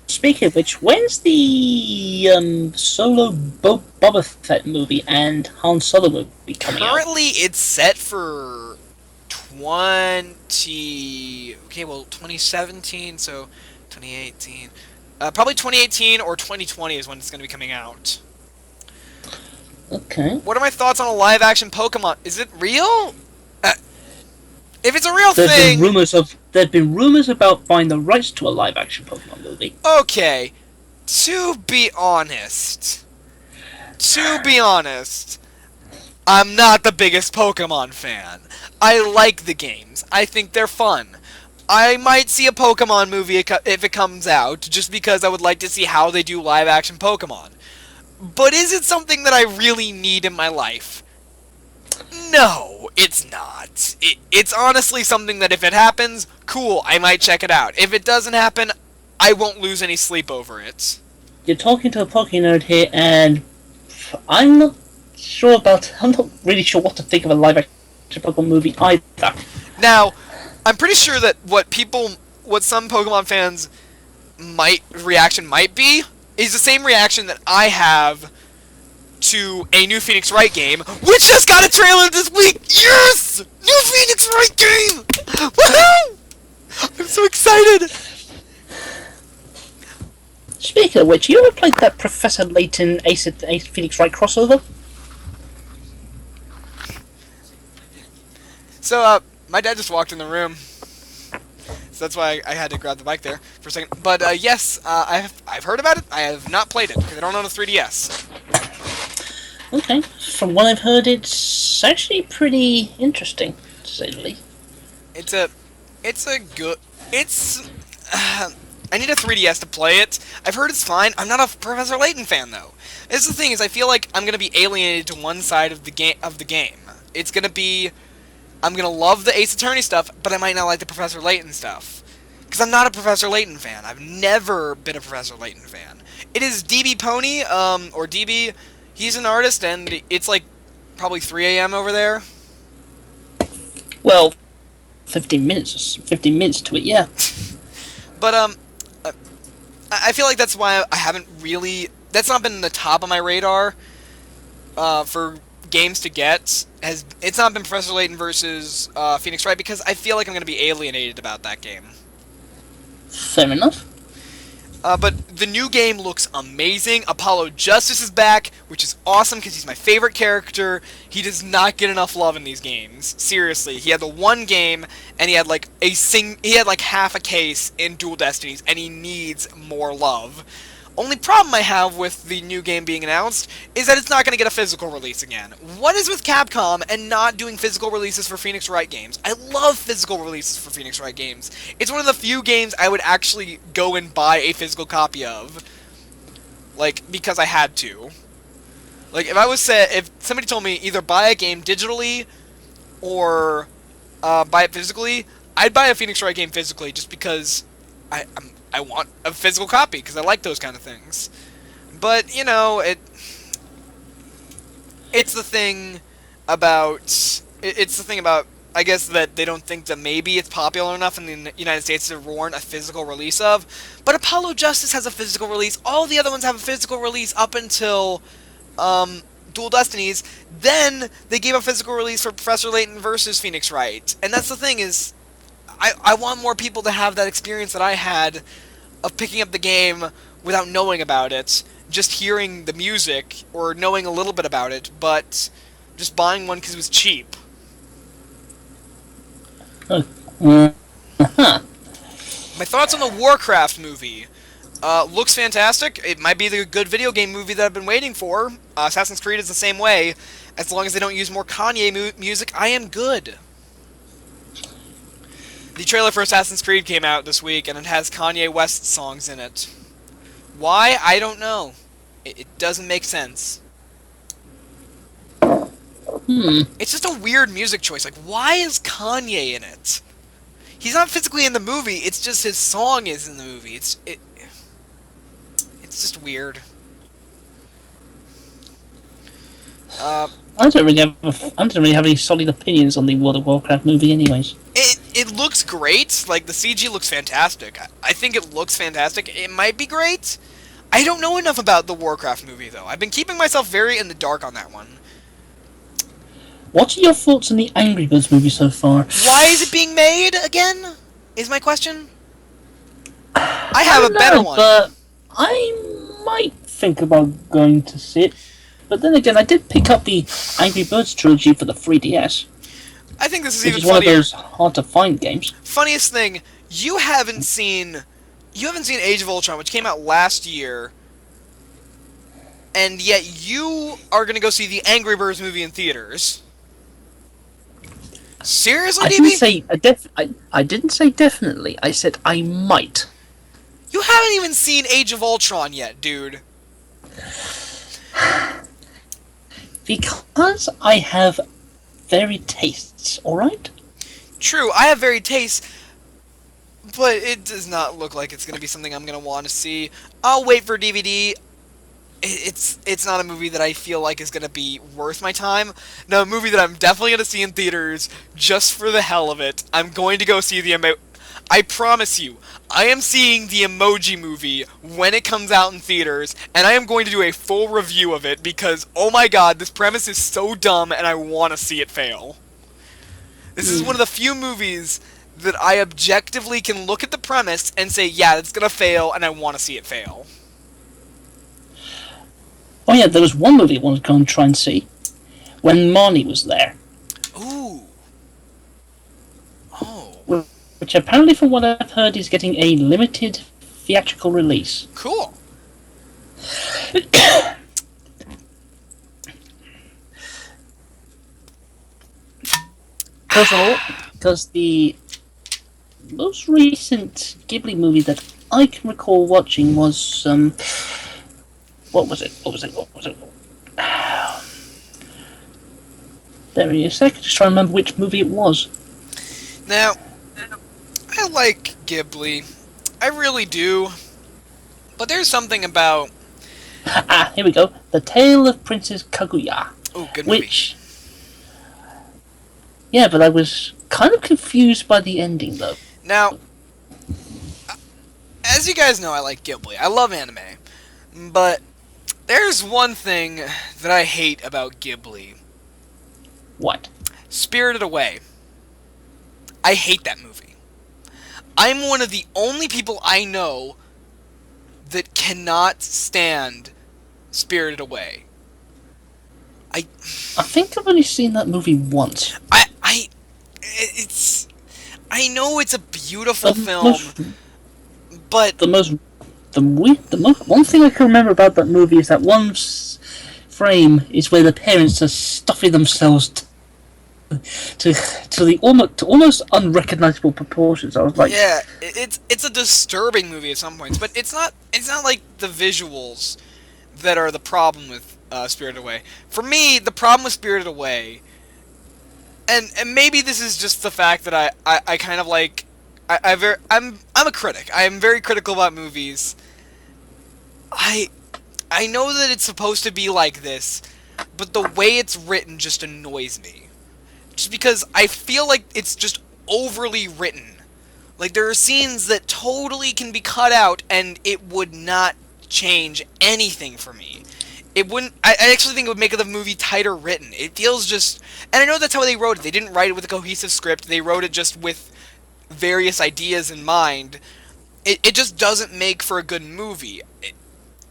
Speaking of which, when's the Solo Boba Fett movie and Han Solo movie coming out? Currently, it's set for 2017, so 2018. Probably 2018 or 2020 is when it's going to be coming out. Okay. What are my thoughts on a live-action Pokemon? Is it real? If it's a real thing... There've been rumors about buying the rights to a live-action Pokemon movie. Okay. To be honest, I'm not the biggest Pokemon fan. I like the games. I think they're fun. I might see a Pokemon movie if it comes out, just because I would like to see how they do live-action Pokemon. But is it something that I really need in my life? No, it's not. It's honestly something that if it happens, cool, I might check it out. If it doesn't happen, I won't lose any sleep over it. You're talking to a Pokemon nerd here, and I'm not really sure what to think of a live-action Pokemon movie either. Now, I'm pretty sure that what some Pokemon fans' reaction might be is the same reaction that I have to a new Phoenix Wright game, which just got a trailer this week! Yes! New Phoenix Wright game! Woohoo! I'm so excited! Speaking of which, you ever played that Professor Layton Ace Phoenix Wright crossover? So, my dad just walked in the room. So that's why I had to grab the mic there for a second. But, yes, I've heard about it. I have not played it, because I don't own a 3DS. Okay. From what I've heard, it's actually pretty interesting, to say the least. I need a 3DS to play it. I've heard it's fine. I'm not a Professor Layton fan, though. This is the thing, is I feel like I'm going to be alienated to one side of the game. It's going to be... I'm going to love the Ace Attorney stuff, but I might not like the Professor Layton stuff. Because I'm not a Professor Layton fan. I've never been a Professor Layton fan. It is DBPony, or DB... He's an artist, and it's like probably 3 a.m. over there. Well, 15 minutes to it, yeah. But I feel like that's why I haven't really. That's not been the top of my radar for games to get. It's not been Professor Layton versus Phoenix Wright, because I feel like I'm going to be alienated about that game. Fair enough. But the new game looks amazing. Apollo Justice is back, which is awesome because he's my favorite character. He does not get enough love in these games. Seriously, he had the one game, and he had like half a case in Dual Destinies, and he needs more love. Only problem I have with the new game being announced is that it's not going to get a physical release again. What is with Capcom and not doing physical releases for Phoenix Wright games? I love physical releases for Phoenix Wright games. It's one of the few games I would actually go and buy a physical copy of. Like, because I had to. Like, if somebody told me either buy a game digitally or buy it physically, I'd buy a Phoenix Wright game physically just because I want a physical copy because I like those kind of things. But, you know, it's the thing about I guess that they don't think that maybe it's popular enough in the United States to warrant a physical release of. But Apollo Justice has a physical release. All the other ones have a physical release up until Dual Destinies. Then they gave a physical release for Professor Layton versus Phoenix Wright. And that's the thing is, I want more people to have that experience that I had of picking up the game without knowing about it, just hearing the music or knowing a little bit about it, but just buying one because it was cheap. Uh-huh. My thoughts on the Warcraft movie. Looks fantastic. It might be the good video game movie that I've been waiting for. Assassin's Creed is the same way. As long as they don't use more Kanye music, I am good. The trailer for Assassin's Creed came out this week, and it has Kanye West songs in it. Why? I don't know. It doesn't make sense. It's just a weird music choice. Like, why is Kanye in it? He's not physically in the movie. It's just his song is in the movie. It's just weird. I don't really have any solid opinions on the World of Warcraft movie, anyways. It looks great. Like, the CG looks fantastic. I think it looks fantastic. It might be great. I don't know enough about the Warcraft movie, though. I've been keeping myself very in the dark on that one. What are your thoughts on the Angry Birds movie so far? Why is it being made again? Is my question. I have a better one. But I might think about going to see it. But then again, I did pick up the Angry Birds trilogy for the 3DS. I think this is which even is one funnier. of those hard-to-find games. Funniest thing, you haven't seen Age of Ultron, which came out last year, and yet you are going to go see the Angry Birds movie in theaters. Seriously, DB? I didn't say definitely. I said I might. You haven't even seen Age of Ultron yet, dude. Because I have varied tastes, alright? True, I have varied tastes, but it does not look like it's going to be something I'm going to want to see. I'll wait for DVD. It's not a movie that I feel like is going to be worth my time. No, a movie that I'm definitely going to see in theaters just for the hell of it. I'm going to go see I promise you, I am seeing the Emoji Movie when it comes out in theaters, and I am going to do a full review of it because, oh my god, this premise is so dumb and I want to see it fail. This is one of the few movies that I objectively can look at the premise and say, yeah, it's going to fail, and I want to see it fail. Oh yeah, there was one movie I wanted to go and try and see. When Marnie was there. Ooh. Oh. Which apparently, from what I've heard, is getting a limited theatrical release. Cool. Because the most recent Ghibli movie that I can recall watching was what was it? There in a second, just trying to remember which movie it was. Now, I like Ghibli. I really do. But there's something about... Here we go. The Tale of Princess Kaguya. Oh, good movie. Which... Yeah, but I was kind of confused by the ending, though. Now, as you guys know, I like Ghibli. I love anime. But there's one thing that I hate about Ghibli. What? Spirited Away. I hate that movie. I'm one of the only people I know that cannot stand Spirited Away. I think I've only seen that movie once. I know it's a beautiful The film, most, but one thing I can remember about that movie is that one frame is where the parents are stuffing themselves to the almost unrecognizable proportions. I was like, yeah, it's a disturbing movie at some points, but it's not like the visuals that are the problem with Spirited Away. For me, the problem with Spirited Away, and maybe this is just the fact that I kind of like I'm a critic. I am very critical about movies. I know that it's supposed to be like this, but the way it's written just annoys me. Just because I feel like it's just overly written. Like, there are scenes that totally can be cut out, and it would not change anything for me. It wouldn't... I actually think it would make the movie tighter written. It feels just... And I know that's how they wrote it. They didn't write it with a cohesive script. They wrote it just with various ideas in mind. It just doesn't make for a good movie.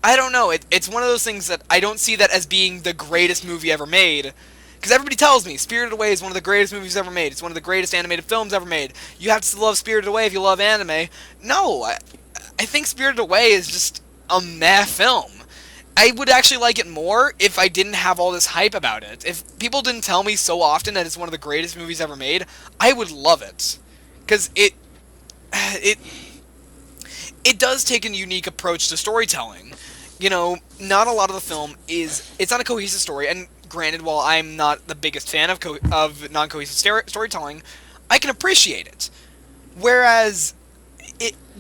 I don't know. It's one of those things that I don't see that as being the greatest movie ever made. Because everybody tells me Spirited Away is one of the greatest movies ever made. It's one of the greatest animated films ever made. You have to love Spirited Away if you love anime. No, I think Spirited Away is just a meh film. I would actually like it more if I didn't have all this hype about it. If people didn't tell me so often that it's one of the greatest movies ever made, I would love it. Because it does take a unique approach to storytelling. You know, not a lot of the film it's not a cohesive story, and granted, while I'm not the biggest fan of non-cohesive storytelling, I can appreciate it. Whereas,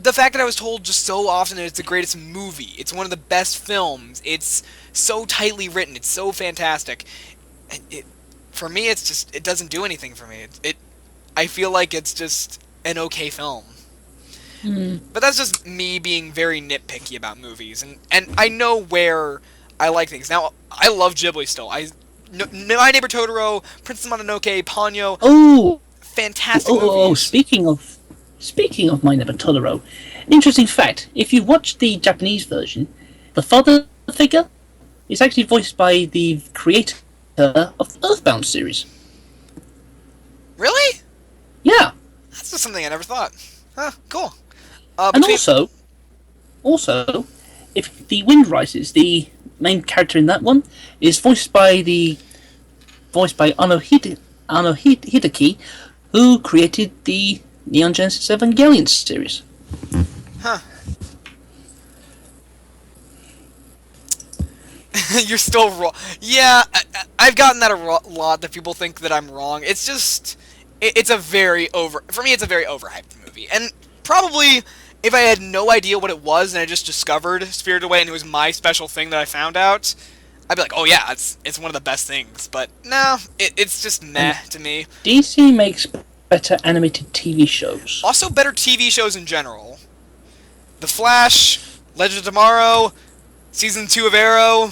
the fact that I was told just so often that it's the greatest movie, it's one of the best films, it's so tightly written, it's so fantastic, for me, it's just, it doesn't do anything for me. I feel like it's just an okay film. But that's just me being very nitpicky about movies, and I know where I like things. Now, I love Ghibli still. My Neighbor Totoro, Princess Mononoke, Ponyo. oh, Fantastic movies. Speaking of My Neighbor Totoro, interesting fact: if you watch the Japanese version, the father figure is actually voiced by the creator of the Earthbound series. Really? Yeah. That's just something I never thought. Huh, cool. And also, if the Wind Rises, the main character in that one is voiced by Ano Hideki, who created the Neon Genesis Evangelion series. Huh. You're still wrong. Yeah, I've gotten that a lot, that people think that I'm wrong. It's just... It's a very for me, it's a very overhyped movie. And probably, if I had no idea what it was and I just discovered Spirited Away and it was my special thing that I found out, I'd be like, oh yeah, it's one of the best things. But no, it's just meh to me. DC makes better animated TV shows. Also better TV shows in general. The Flash, Legend of Tomorrow, Season 2 of Arrow.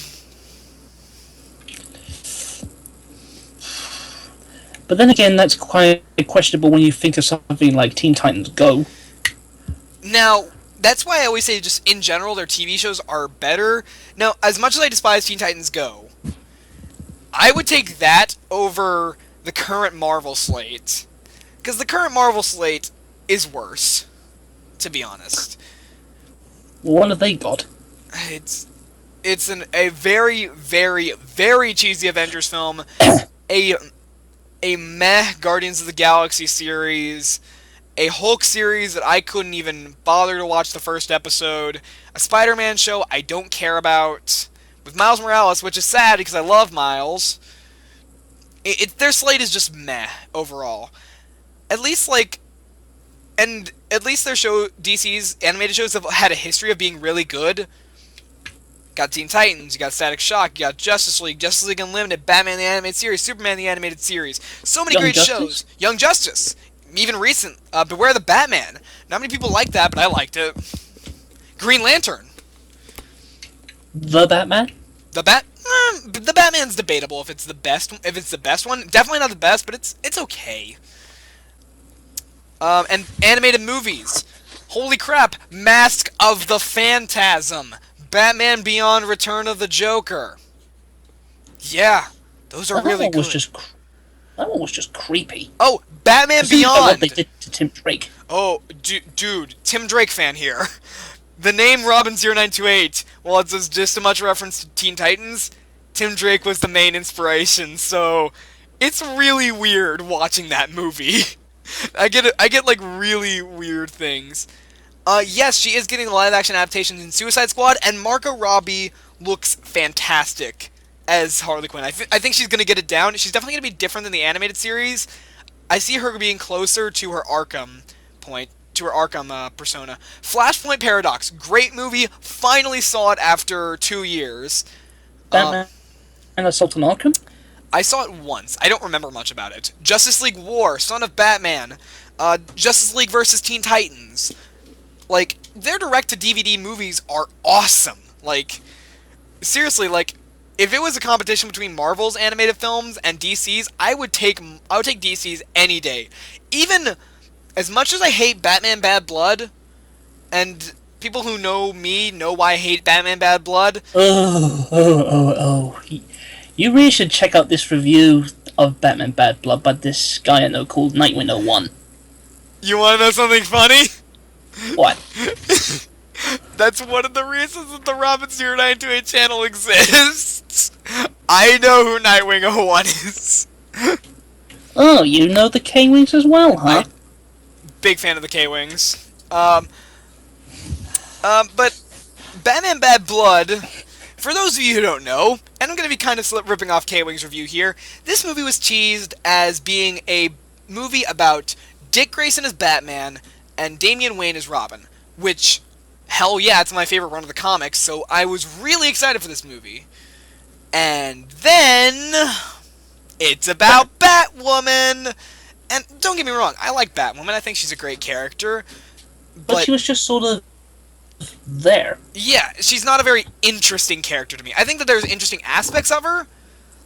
But then again, that's quite questionable when you think of something like Teen Titans Go. Now, that's why I always say just in general their TV shows are better. Now, as much as I despise Teen Titans Go, I would take that over the current Marvel slate. Because the current Marvel slate is worse, to be honest. What have they got? It's a very, very, very cheesy Avengers film, a meh Guardians of the Galaxy series, a Hulk series that I couldn't even bother to watch the first episode, a Spider-Man show I don't care about, with Miles Morales, which is sad because I love Miles. Their slate is just meh overall. At least their show, DC's animated shows have had a history of being really good. Got Teen Titans, you got Static Shock, you got Justice League Unlimited, Batman the Animated Series, Superman the Animated Series. So many great shows. Young Justice. Even recent. Beware the Batman. Not many people like that, but I liked it. Green Lantern. The Batman? The Batman's debatable if it's the best one. Definitely not the best, but it's okay. And animated movies. Holy crap! Mask of the Phantasm. Batman Beyond Return of the Joker. Yeah, those are Now, really good. that one was just creepy. Oh, Batman Especially by what they Beyond. did to Tim Drake. Oh, dude, Tim Drake fan here. The name Robin0928, while it's just as much reference to Teen Titans, Tim Drake was the main inspiration, so it's really weird watching that movie. I get like really weird things. Yes, she is getting live action adaptations in Suicide Squad, and Margot Robbie looks fantastic as Harley Quinn. I think she's gonna get it down. She's definitely gonna be different than the animated series. I see her being closer to her Arkham persona. Flashpoint Paradox, great movie. Finally saw it after 2 years. Batman and Assault on Arkham? I saw it once. I don't remember much about it. Justice League War, Son of Batman, Justice League vs. Teen Titans. Like, their direct-to-DVD movies are awesome. Like, seriously, like, if it was a competition between Marvel's animated films and DC's, I would take DC's any day. Even as much as I hate Batman Bad Blood, and people who know me know why I hate Batman Bad Blood. Oh. You really should check out this review of Batman Bad Blood by this guy I know called Nightwing01. You want to know something funny? What? That's one of the reasons that the Robin0928 channel exists. I know who Nightwing01 is. Oh, you know the K-Wings as well, huh? Big fan of the K-Wings. But Batman Bad Blood, for those of you who don't know, and I'm going to be kind of ripping off K-Wings' review here, this movie was teased as being a movie about Dick Grayson as Batman and Damian Wayne as Robin, which, hell yeah, it's my favorite run of the comics, so I was really excited for this movie. And then it's about Batwoman. And don't get me wrong, I like Batwoman. I think she's a great character. But she was just sort of there. Yeah, she's not a very interesting character to me. I think that there's interesting aspects of her.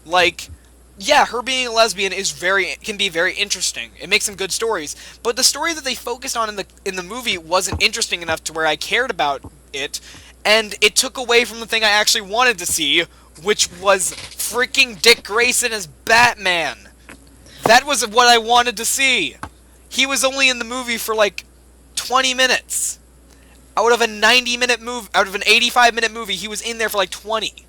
Like, yeah, her being a lesbian can be very interesting. It makes some good stories. But the story that they focused on in the movie wasn't interesting enough to where I cared about it. And it took away from the thing I actually wanted to see, which was freaking Dick Grayson as Batman. That was what I wanted to see. He was only in the movie for like 20 minutes. Out of a 90-minute movie, out of an 85-minute movie, he was in there for like 20.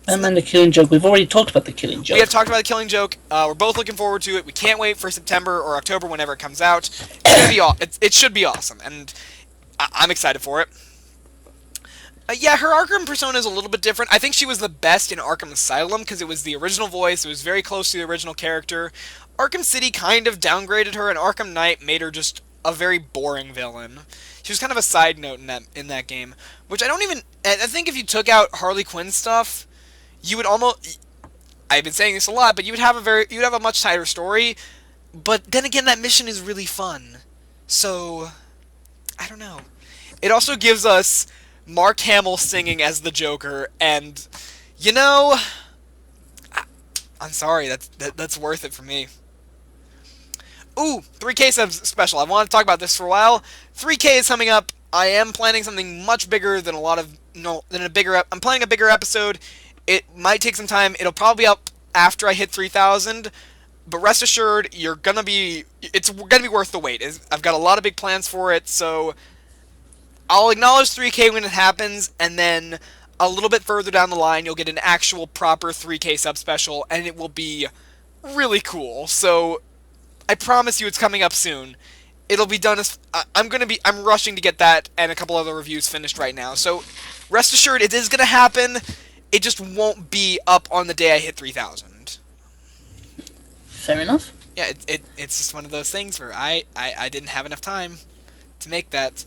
And then the Killing Joke. We've already talked about the Killing Joke. We have talked about the Killing Joke. We're both looking forward to it. We can't wait for September or October, whenever it comes out. It should be awesome, and I'm excited for it. Yeah, her Arkham persona is a little bit different. I think she was the best in Arkham Asylum because it was the original voice. It was very close to the original character. Arkham City kind of downgraded her, and Arkham Knight made her just a very boring villain. She was kind of a side note in that game, which I think if you took out Harley Quinn stuff, you would almost. I've been saying this a lot, but you'd have a much tighter story. But then again, that mission is really fun, so I don't know. It also gives us Mark Hamill singing as the Joker, and you know, I'm sorry, that's worth it for me. Ooh, 3K subs special. I wanted to talk about this for a while. 3K is coming up. I am planning something much bigger than I'm planning a bigger episode. It might take some time. It'll probably be up after I hit 3,000. But rest assured, it's gonna be worth the wait. I've got a lot of big plans for it, so I'll acknowledge 3K when it happens, and then a little bit further down the line, you'll get an actual proper 3K sub special, and it will be really cool. So I promise you, it's coming up soon. It'll be done as I'm rushing to get that and a couple other reviews finished right now. So rest assured, it is gonna happen. It just won't be up on the day I hit 3,000. Fair enough. Yeah, it's just one of those things where I didn't have enough time to make that.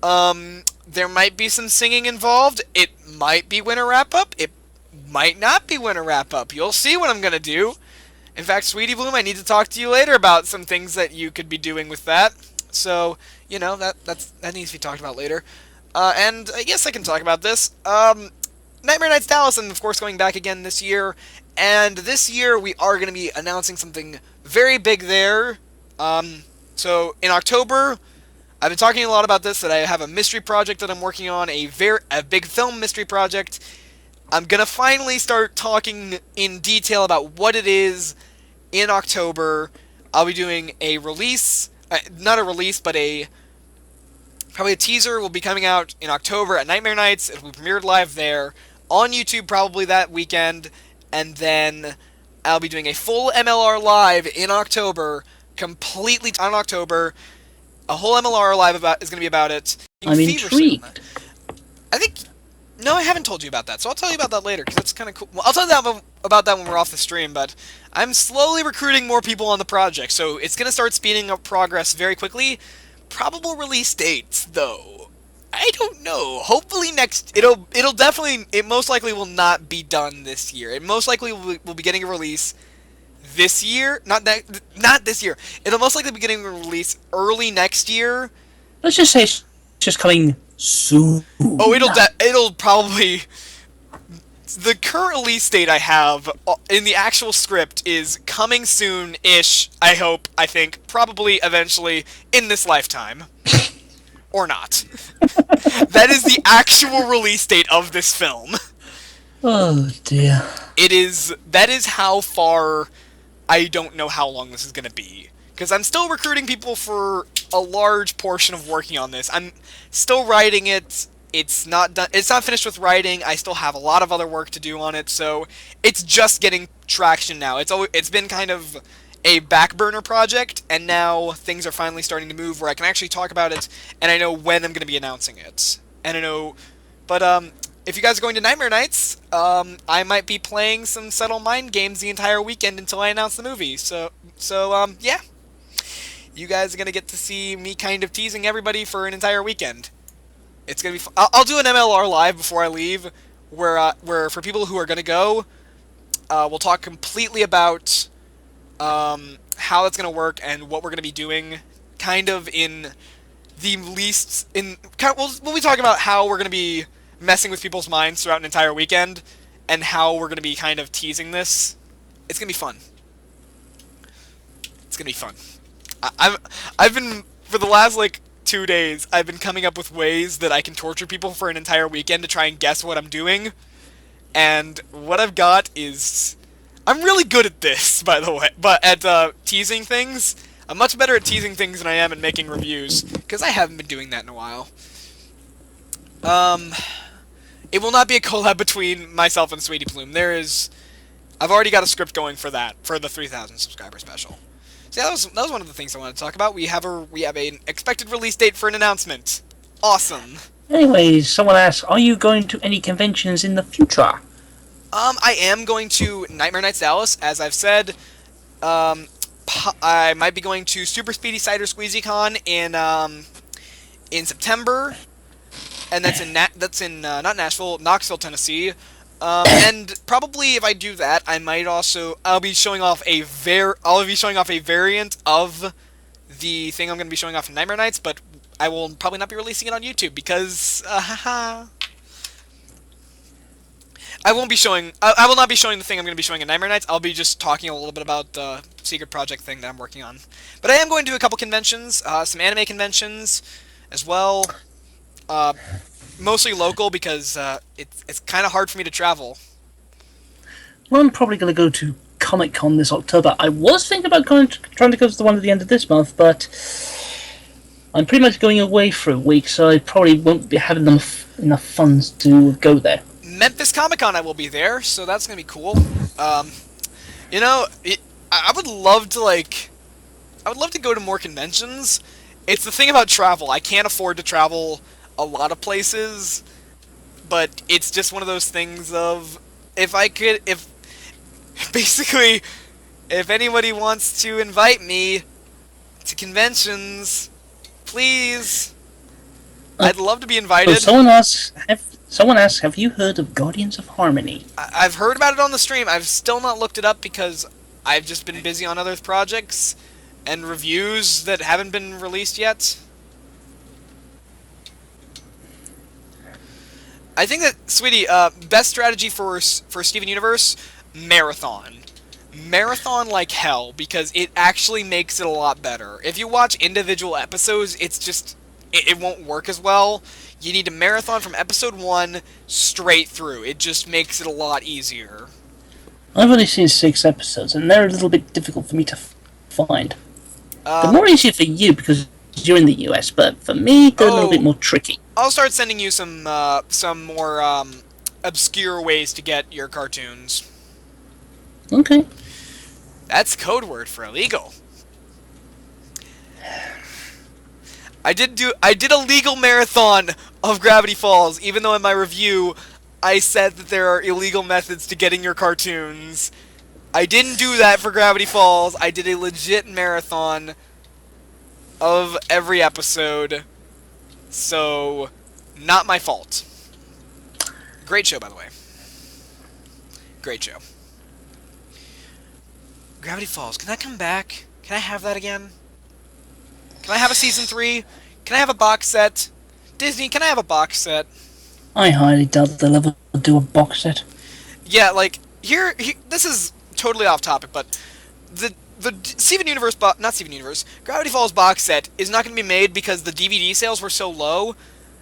There might be some singing involved. It might be winter wrap-up. It might not be winter wrap-up. You'll see what I'm gonna do. In fact, Sweetie Bloom, I need to talk to you later about some things that you could be doing with that. So, you know, that needs to be talked about later. And yes, I can talk about this. Nightmare Nights Dallas, and of course going back again this year. And this year we are going to be announcing something very big there. So in October, I've been talking a lot about this, that I have a mystery project that I'm working on, a big film mystery project. I'm gonna finally start talking in detail about what it is in October. I'll be doing a release, not a release, but probably a teaser will be coming out in October at Nightmare Nights. It will be premiered live there on YouTube probably that weekend, and then I'll be doing a full MLR live in October, completely on October. A whole MLR live is going to be about it. I'm intrigued. I think. No, I haven't told you about that, so I'll tell you about that later, because that's kind of cool. Well, I'll tell you about that when we're off the stream, but I'm slowly recruiting more people on the project, so it's going to start speeding up progress very quickly. Probable release dates, though, I don't know. Hopefully it most likely will not be done this year. It most likely will be getting a release this year. Not this year. It'll most likely be getting a release early next year. Let's just say it's just coming soon. Oh, it'll probably... The current release date I have in the actual script is coming soon-ish, I hope, I think, probably eventually in this lifetime. Or not. That is the actual release date of this film. Oh, dear. That is how far... I don't know how long this is going to be. Because I'm still recruiting people for a large portion of working on this. I'm still writing it. It's not done. It's not finished with writing. I still have a lot of other work to do on it, so it's just getting traction now. It's been kind of a back burner project, and now things are finally starting to move where I can actually talk about it, and I know when I'm going to be announcing it. And I know, but if you guys are going to Nightmare Nights, I might be playing some subtle mind games the entire weekend until I announce the movie. So yeah, you guys are going to get to see me kind of teasing everybody for an entire weekend. It's gonna be fun. I'll do an MLR live before I leave, where for people who are gonna go, we'll talk completely about how that's gonna work and what we're gonna be doing, kind of in the least in. We'll be talking about how we're gonna be messing with people's minds throughout an entire weekend, and how we're gonna be kind of teasing this. It's gonna be fun. It's gonna be fun. I've been for the last 2 days, I've been coming up with ways that I can torture people for an entire weekend to try and guess what I'm doing. And what I've got is... I'm really good at this, by the way, but at teasing things. I'm much better at teasing things than I am at making reviews, because I haven't been doing that in a while. It will not be a collab between myself and Sweetie Plume. I've already got a script going for that, for the 3,000 subscriber special. So yeah, that was one of the things I wanted to talk about. We have an expected release date for an announcement. Awesome. Anyways, someone asks, are you going to any conventions in the future? I am going to Nightmare Nights Dallas, as I've said. I might be going to Super Speedy Cider Squeezy Con in September, and that's in not Nashville, Knoxville, Tennessee. And probably if I do that, I'll be showing off a variant of the thing I'm going to be showing off in Nightmare Nights, but I will probably not be releasing it on YouTube because I will not be showing the thing I'm going to be showing in Nightmare Nights. I'll be just talking a little bit about the secret project thing that I'm working on. But I am going to a couple conventions, some anime conventions as well. Mostly local because it's kind of hard for me to travel. Well, I'm probably going to go to Comic-Con this October. I was thinking about trying to go to the one at the end of this month, but I'm pretty much going away for a week, so I probably won't be having enough funds to go there. Memphis Comic-Con, I will be there, so that's going to be cool. I would love to go to more conventions. It's the thing about travel. I can't afford to travel a lot of places, but it's just one of those things of if anybody wants to invite me to conventions, please, I'd love to be invited. So someone asks, have you heard of Guardians of Harmony? I've heard about it on the stream. I've still not looked it up because I've just been busy on other projects and reviews that haven't been released yet. I think that, sweetie, best strategy for Steven Universe, marathon. Marathon like hell, because it actually makes it a lot better. If you watch individual episodes, it's just it won't work as well. You need to marathon from episode 1 straight through. It just makes it a lot easier. I've only seen 6 episodes, and they're a little bit difficult for me to find. They're Um, more easier for you because you're in the US, but for me, they're a little bit oh, more tricky. I'll start sending you some more obscure ways to get your cartoons. Okay. That's code word for illegal. I did a legal marathon of Gravity Falls, even though in my review I said that there are illegal methods to getting your cartoons. I didn't do that for Gravity Falls. I did a legit marathon of every episode. So, not my fault. Great show, by the way. Great show. Gravity Falls, can that come back? Can I have that again? Can I have a season 3? Can I have a box set? Disney, can I have a box set? I highly doubt they'll ever do a box set. Yeah, like, here this is totally off topic, but the Steven Universe, not Steven Universe, Gravity Falls box set is not going to be made because the DVD sales were so low.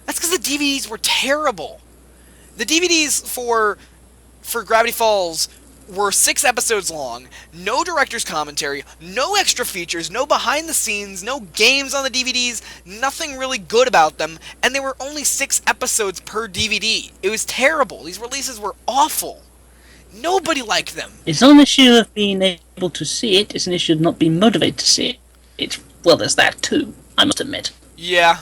That's because the DVDs were terrible. The DVDs for Gravity Falls were 6 episodes long, no director's commentary, no extra features, no behind the scenes, no games on the DVDs, nothing really good about them, and they were only 6 episodes per DVD. It was terrible. These releases were awful. Nobody liked them. It's not an issue of being able to see it, it's an issue of not being motivated to see it. Well, there's that too, I must admit. Yeah.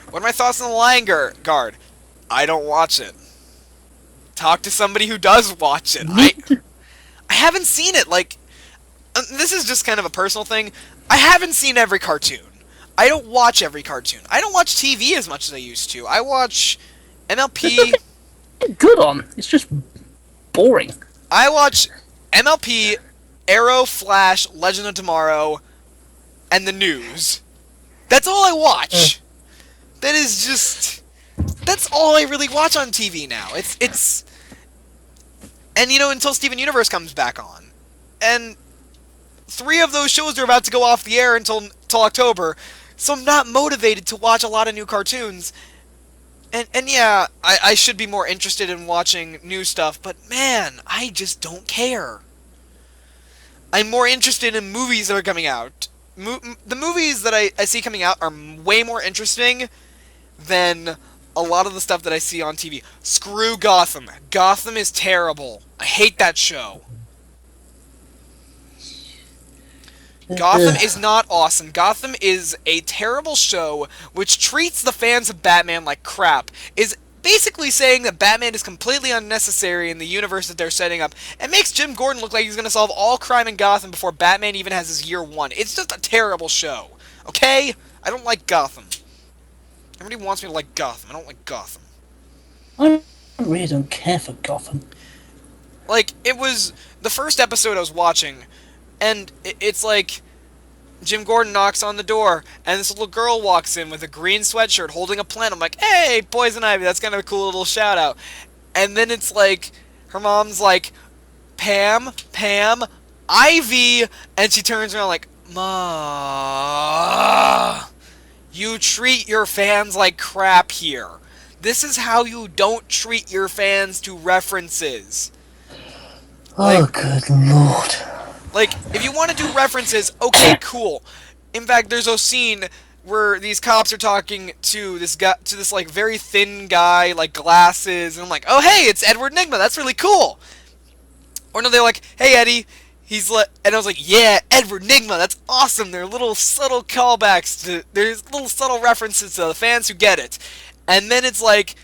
What are my thoughts on The Lion Guard? I don't watch it. Talk to somebody who does watch it. I haven't seen it. Like, this is just kind of a personal thing. I haven't seen every cartoon. I don't watch every cartoon. I don't watch TV as much as I used to. I watch MLP. Good on. It's just boring. I watch MLP, Arrow, Flash, Legend of Tomorrow, and the news. That's all I watch. That is just... That's all I really watch on TV now. It's... And, you know, until Steven Universe comes back on. And 3 of those shows are about to go off the air until October, so I'm not motivated to watch a lot of new cartoons. And yeah, I should be more interested in watching new stuff, but man, I just don't care. I'm more interested in movies that are coming out. The movies that I see coming out are way more interesting than a lot of the stuff that I see on TV. Screw Gotham. Gotham is terrible. I hate that show. Gotham is not awesome. Gotham is a terrible show which treats the fans of Batman like crap. Is basically saying that Batman is completely unnecessary in the universe that they're setting up, and makes Jim Gordon look like he's going to solve all crime in Gotham before Batman even has his year 1. It's just a terrible show. Okay? I don't like Gotham. Everybody wants me to like Gotham. I don't like Gotham. I really don't care for Gotham. Like, it was the first episode I was watching, and it's like Jim Gordon knocks on the door, and this little girl walks in with a green sweatshirt holding a plant. I'm like, hey, Poison Ivy, that's kind of a cool little shout out. And then it's like, her mom's like, Pam, Ivy, and she turns around like, Ma, you treat your fans like crap here. This is how you don't treat your fans to references. Oh, good lord. Like, if you want to do references, okay, cool. In fact, there's a scene where these cops are talking to this guy, to this like very thin guy, like glasses, and I'm like, oh hey, it's Edward Nygma. That's really cool. Or no, they're like, hey Eddie, and I was like, yeah, Edward Nygma. That's awesome. There are little subtle callbacks to, there's little subtle references to the fans who get it. And then it's like,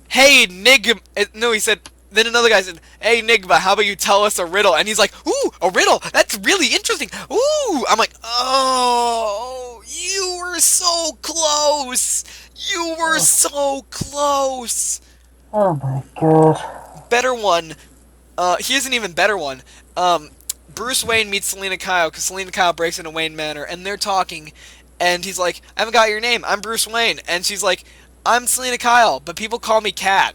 hey Nygma. No, he said. Then another guy said, hey, Nygma, how about you tell us a riddle? And he's like, ooh, a riddle? That's really interesting. Ooh. I'm like, oh, you were so close. You were so close. Oh, my God. Better one. Here's an even better one. Bruce Wayne meets Selena Kyle because Selena Kyle breaks into Wayne Manor, and they're talking, and he's like, I haven't got your name. I'm Bruce Wayne. And she's like, I'm Selena Kyle, but people call me Cat.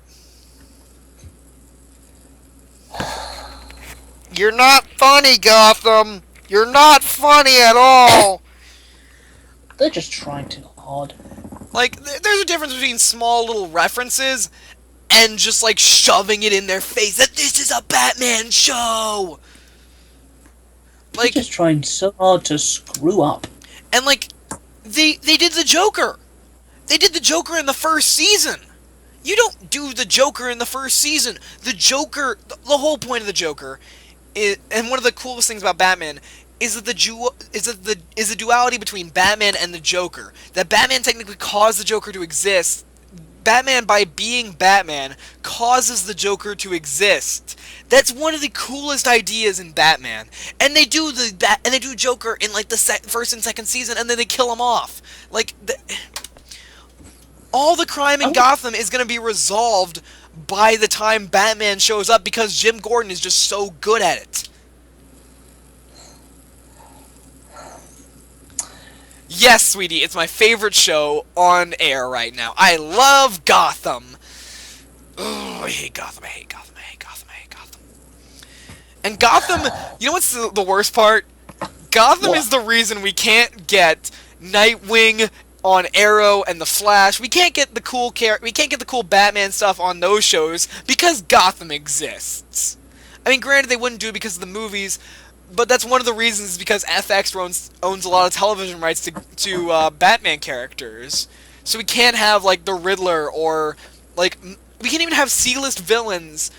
You're not funny, Gotham. You're not funny at all. They're just trying too hard. Like, there's a difference between small little references and just, like, shoving it in their face that this is a Batman show! Like, They're just trying so hard to screw up. and, like, they did the Joker! They did the Joker in the first season! You don't do the Joker in the first season! The Joker, the whole point of the Joker, is, and one of the coolest things about Batman, is that the duality between Batman and the Joker. That Batman technically caused the Joker to exist. Batman, by being Batman, causes the Joker to exist. That's one of the coolest ideas in Batman. And they do Joker in like the first and second season, and then they kill him off. Like all the crime in Gotham is going to be resolved by the time Batman shows up because Jim Gordon is just so good at it. Yes, sweetie, it's my favorite show on air right now. I love Gotham. Oh, I hate Gotham, I hate Gotham, I hate Gotham, I hate Gotham. And Gotham, you know what's the worst part? Gotham is the reason we can't get Nightwing on Arrow and the Flash. We can't get the cool Batman stuff on those shows because Gotham exists. I mean, granted, they wouldn't do it because of the movies, but that's one of the reasons is because FX owns a lot of television rights to Batman characters. So we can't have, like, the Riddler or, like, we can't even have C-list villains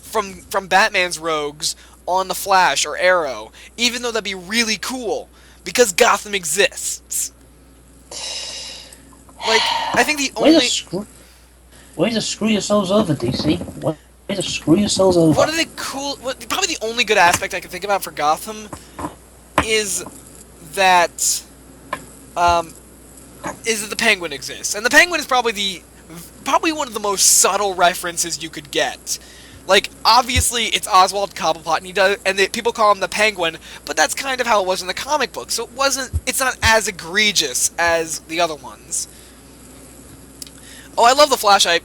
from Batman's rogues on The Flash or Arrow, even though that'd be really cool, because Gotham exists. Like, I think the only... Way to screw yourselves over, DC. Way to screw yourselves over. One of the probably the only good aspect I can think about for Gotham is that the Penguin exists, and the Penguin is probably one of the most subtle references you could get. Like, obviously, it's Oswald Cobblepot, and people call him the Penguin, but that's kind of how it was in the comic book, so it's not as egregious as the other ones. Oh, I love the Flash. I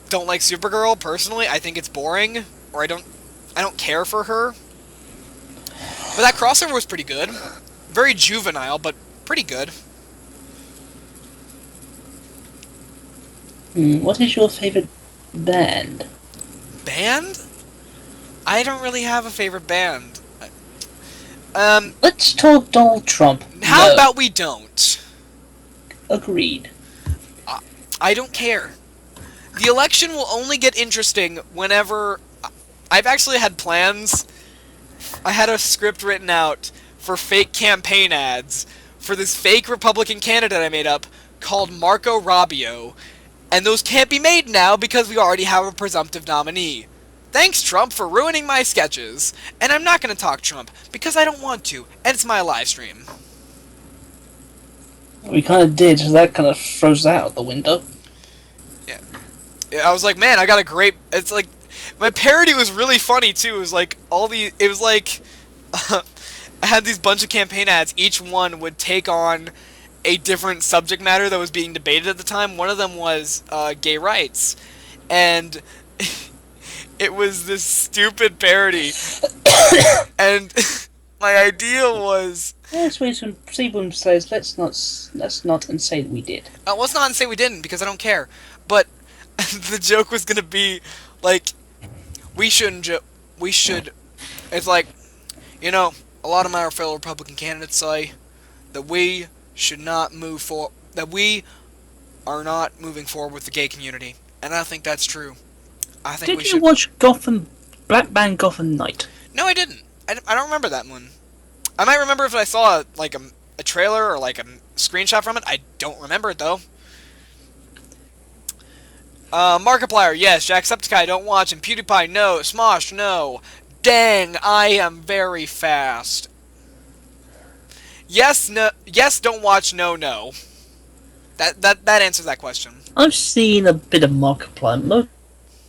don't like Supergirl personally. I think it's boring, or I don't care for her. But that crossover was pretty good. Very juvenile, but pretty good. What is your favorite band? Band? I don't really have a favorite band. Let's talk Donald Trump. How about we don't? Agreed. I don't care. The election will only get interesting whenever... I've actually had plans. I had a script written out for fake campaign ads for this fake Republican candidate I made up called Marco Rubio, and those can't be made now because we already have a presumptive nominee. Thanks, Trump, for ruining my sketches. And I'm not going to talk Trump because I don't want to, and it's my live stream. We kind of did, so that kind of throws that out the window. Yeah. I was like, man, I got a great... It's like... My parody was really funny, too. It was like, It was like... I had these bunch of campaign ads. Each one would take on a different subject matter that was being debated at the time. One of them was gay rights. And... it was this stupid parody. And my idea was... Let's wait and see what says. Let's not and say that we did. Let's not say we didn't, because I don't care. But the joke was gonna be, like, we should... It's like, you know, a lot of my fellow Republican candidates say that we should not move forward... That we are not moving forward with the gay community. And I think that's true. I think Did you watch Black Band Gotham Knight? No, I didn't. I don't remember that one. I might remember if I saw a trailer or like a screenshot from it. I don't remember it though. Markiplier, yes. Jacksepticeye, don't watch. And PewDiePie, no. Smosh, no. Dang, I am very fast. Yes, no. Yes, don't watch. No, no. That answers that question. I've seen a bit of Markiplier.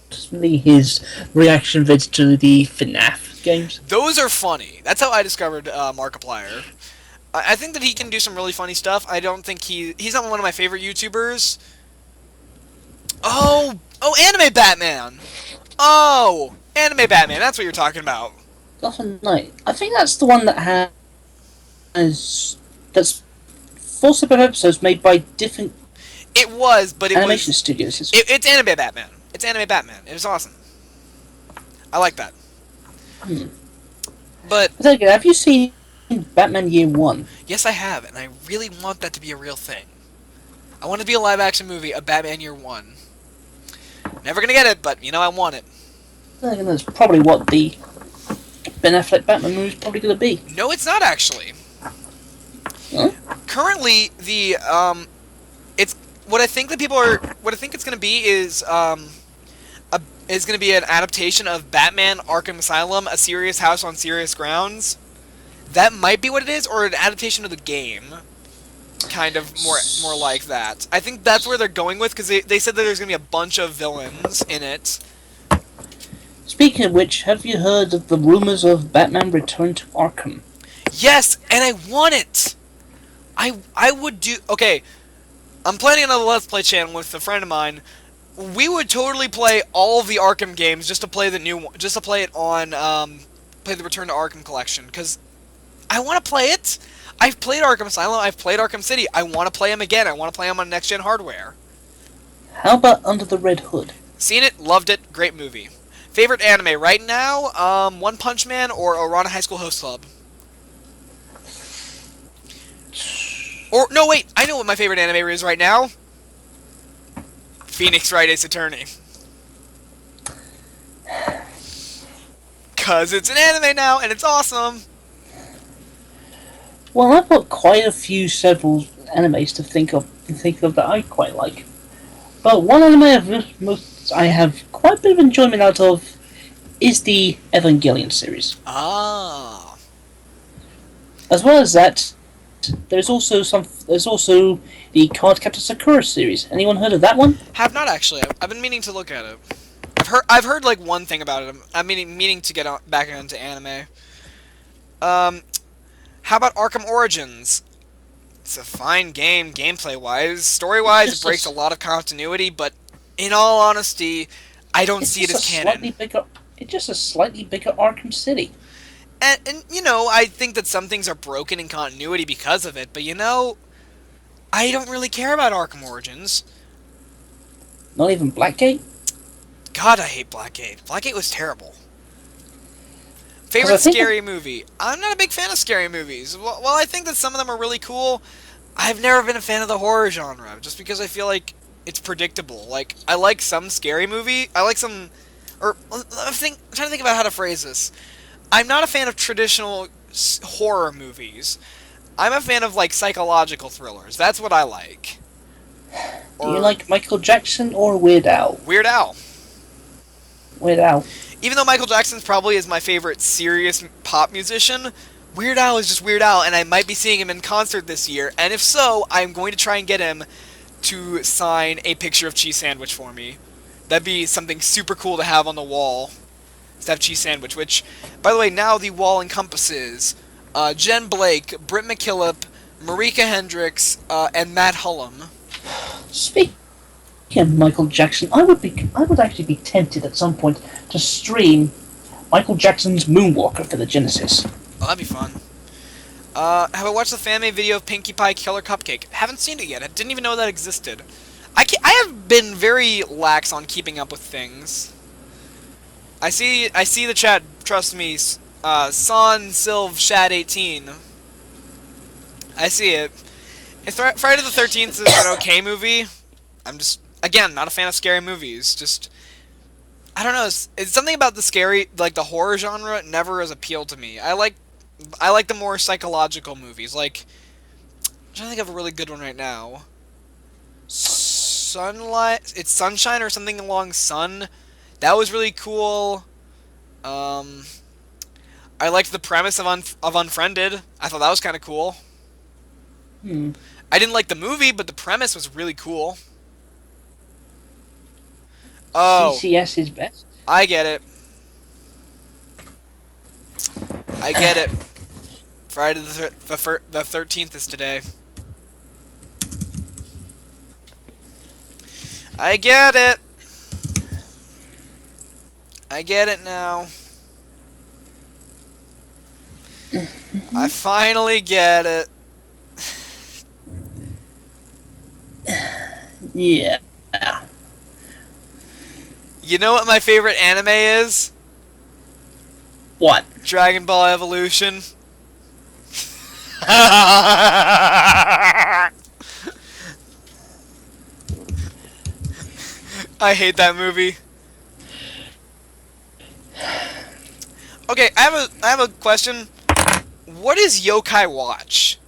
Mostly his reaction vids to the FNAF games. Those are funny. That's how I discovered Markiplier. I think that he can do some really funny stuff. I don't think he's not one of my favorite YouTubers. Oh, Anime Batman. Oh, Anime Batman. That's what you're talking about. Gotham Knight. I think that's the one that has that's 4 separate episodes made by different It was, but it animation was... studios. It's anime Batman. It's anime Batman. It was awesome. I like that. But... Again, have you seen Batman Year One? Yes, I have, and I really want that to be a real thing. I want it to be a live-action movie of Batman Year One. Never gonna get it, but, you know, I want it. That's probably what the Ben Affleck Batman movie is probably going to be. No, it's not, actually. Huh? Currently, the, it's... What I think that people are... What I think it's gonna be is, is gonna be an adaptation of Batman Arkham Asylum, A Serious House on Serious Grounds. That might be what it is, or an adaptation of the game. Kind of more like that. I think that's where they're going with, because they said that there's going to be a bunch of villains in it. Speaking of which, have you heard of the rumors of Batman Return to Arkham? Yes, and I want it! I would do... Okay, I'm planning another Let's Play channel with a friend of mine. We would totally play all of the Arkham games just to play the new one, just to play it on, play the Return to Arkham collection, because I want to play it! I've played Arkham Asylum, I've played Arkham City, I want to play them again, I want to play them on next-gen hardware. How about Under the Red Hood? Seen it, loved it, great movie. Favorite anime right now, One Punch Man or Orana High School Host Club. Or, no wait, I know what my favorite anime is right now. Phoenix Wright Ace Attorney. Cause it's an anime now, and it's awesome! Well, I've got quite a few several animes to think of that I quite like. But one anime I have quite a bit of enjoyment out of is the Evangelion series. Ah. As well as that, there's also the Cardcaptor Sakura series. Anyone heard of that one? Have not actually. I've been meaning to look at it. I've heard like one thing about it. I'm meaning to get back into anime. How about Arkham Origins? It's a fine game, gameplay-wise. Story-wise, it breaks a lot of continuity, but in all honesty, I don't see it as canon. It's just a slightly bigger Arkham City. And, you know, I think that some things are broken in continuity because of it, but, you know, I don't really care about Arkham Origins. Not even Blackgate? God, I hate Blackgate. Blackgate was terrible. Favorite scary movie? I'm not a big fan of scary movies. While I think that some of them are really cool, I've never been a fan of the horror genre, just because I feel like it's predictable. Like, I like some scary movie, I like some... Or, I'm trying to think about how to phrase this. I'm not a fan of traditional horror movies. I'm a fan of, like, psychological thrillers. That's what I like. Do you like Michael Jackson or Weird Al? Weird Al. Weird Al. Even though Michael Jackson's probably is my favorite serious pop musician, Weird Al is just Weird Al, and I might be seeing him in concert this year, and if so, I'm going to try and get him to sign a picture of Cheese Sandwich for me. That'd be something super cool to have on the wall. To have Cheese Sandwich, which, by the way, now the wall encompasses Jen Blake, Britt McKillop, Marika Hendricks, and Matt Hullum. Speaking of Michael Jackson, I would actually be tempted at some point to stream Michael Jackson's Moonwalker for the Genesis. Oh, that'd be fun. Have I watched the fan-made video of Pinkie Pie Killer Cupcake? Haven't seen it yet. I didn't even know that existed. I have been very lax on keeping up with things. I see the chat. Trust me, Son Sylv Shad 18. I see it. Friday the 13th is an okay movie. I'm just, again, not a fan of scary movies. Just, I don't know. It's something about the scary, like the horror genre, never has appealed to me. I like the more psychological movies. Like, I'm trying to think of a really good one right now. Sunlight. It's Sunshine or something along Sun. That was really cool. I liked the premise of Unfriended. I thought that was kind of cool. I didn't like the movie, but the premise was really cool. Oh. CCS is best. I get it. I get it. Friday the 13th is today. I get it. I get it now. I finally get it. Yeah. You know what my favorite anime is? What? Dragon Ball Evolution. I hate that movie. Okay, I have a question. What is Yokai Watch?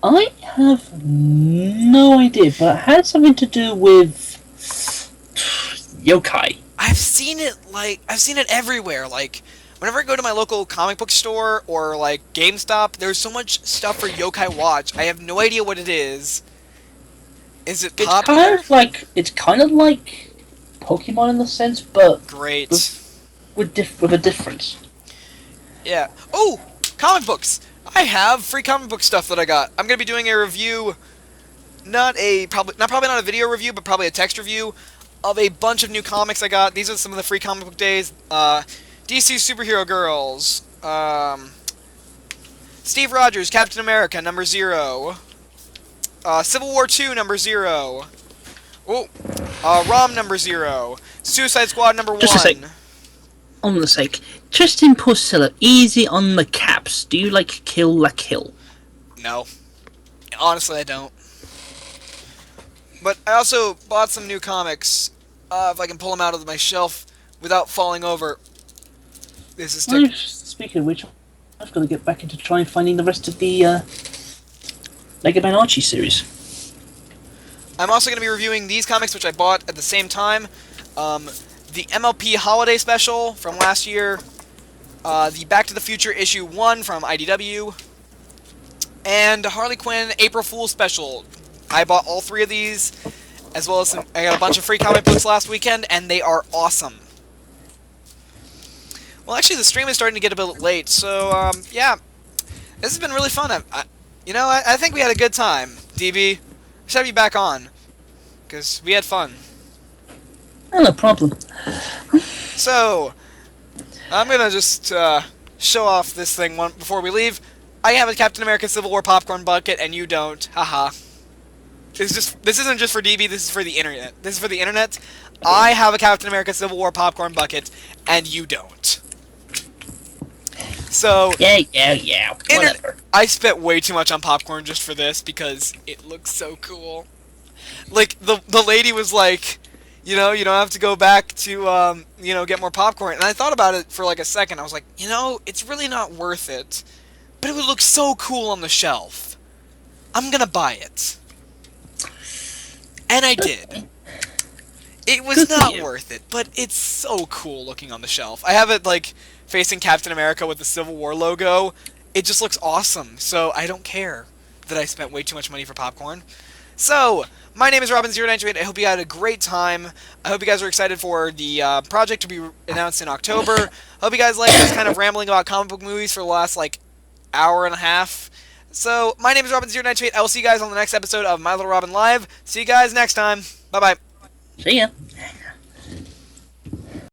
I have no idea, but it had something to do with yokai. I've seen it everywhere. Like whenever I go to my local comic book store or like GameStop, there's so much stuff for Yokai Watch. I have no idea what it is. Is it popular? It's kind of like Pokemon in the sense, but Great. with a difference. Yeah. Oh, comic books. I have free comic book stuff that I got. I'm gonna be doing a review, probably not a video review, but probably a text review of a bunch of new comics I got. These are some of the free comic book days. DC Superhero Girls. Steve Rogers, Captain America, number 0. Civil War 2, number 0. Oh, ROM number 0. Suicide Squad number 1. Just a sec. On the sake, Tristan Porcello, easy on the caps. Do you like Kill la Kill? No. Honestly, I don't. But I also bought some new comics. If I can pull them out of my shelf without falling over. This is Speaking of which, I've got to get back into trying finding the rest of the Mega Man Archie series. I'm also going to be reviewing these comics, which I bought at the same time. The MLP Holiday Special from last year. The Back to the Future Issue 1 from IDW. And Harley Quinn April Fool's Special. I bought all 3 of these, as well as I got a bunch of free comic books last weekend, and they are awesome. Well, actually, the stream is starting to get a bit late, so, yeah. This has been really fun. I think we had a good time, DB. I should have you back on, because we had fun. No problem. So, I'm going to just show off this thing before we leave. I have a Captain America Civil War popcorn bucket, and you don't. Haha. This isn't just for DB, this is for the internet. This is for the internet. I have a Captain America Civil War popcorn bucket, and you don't. So... Yeah. Whatever. I spent way too much on popcorn just for this, because it looks so cool. Like, the lady was like... You know, you don't have to go back to, get more popcorn. And I thought about it for like a second. I was like, it's really not worth it. But it would look so cool on the shelf. I'm gonna buy it. And I did. It was not worth it, but it's so cool looking on the shelf. I have it, like, facing Captain America with the Civil War logo. It just looks awesome. So I don't care that I spent way too much money for popcorn. So... My name is Robin0928. I hope you had a great time. I hope you guys are excited for the project to be announced in October. I hope you guys like us kind of rambling about comic book movies for the last, hour and a half. So, my name is Robin0928. I will see you guys on the next episode of My Little Robin Live. See you guys next time. Bye-bye. See ya.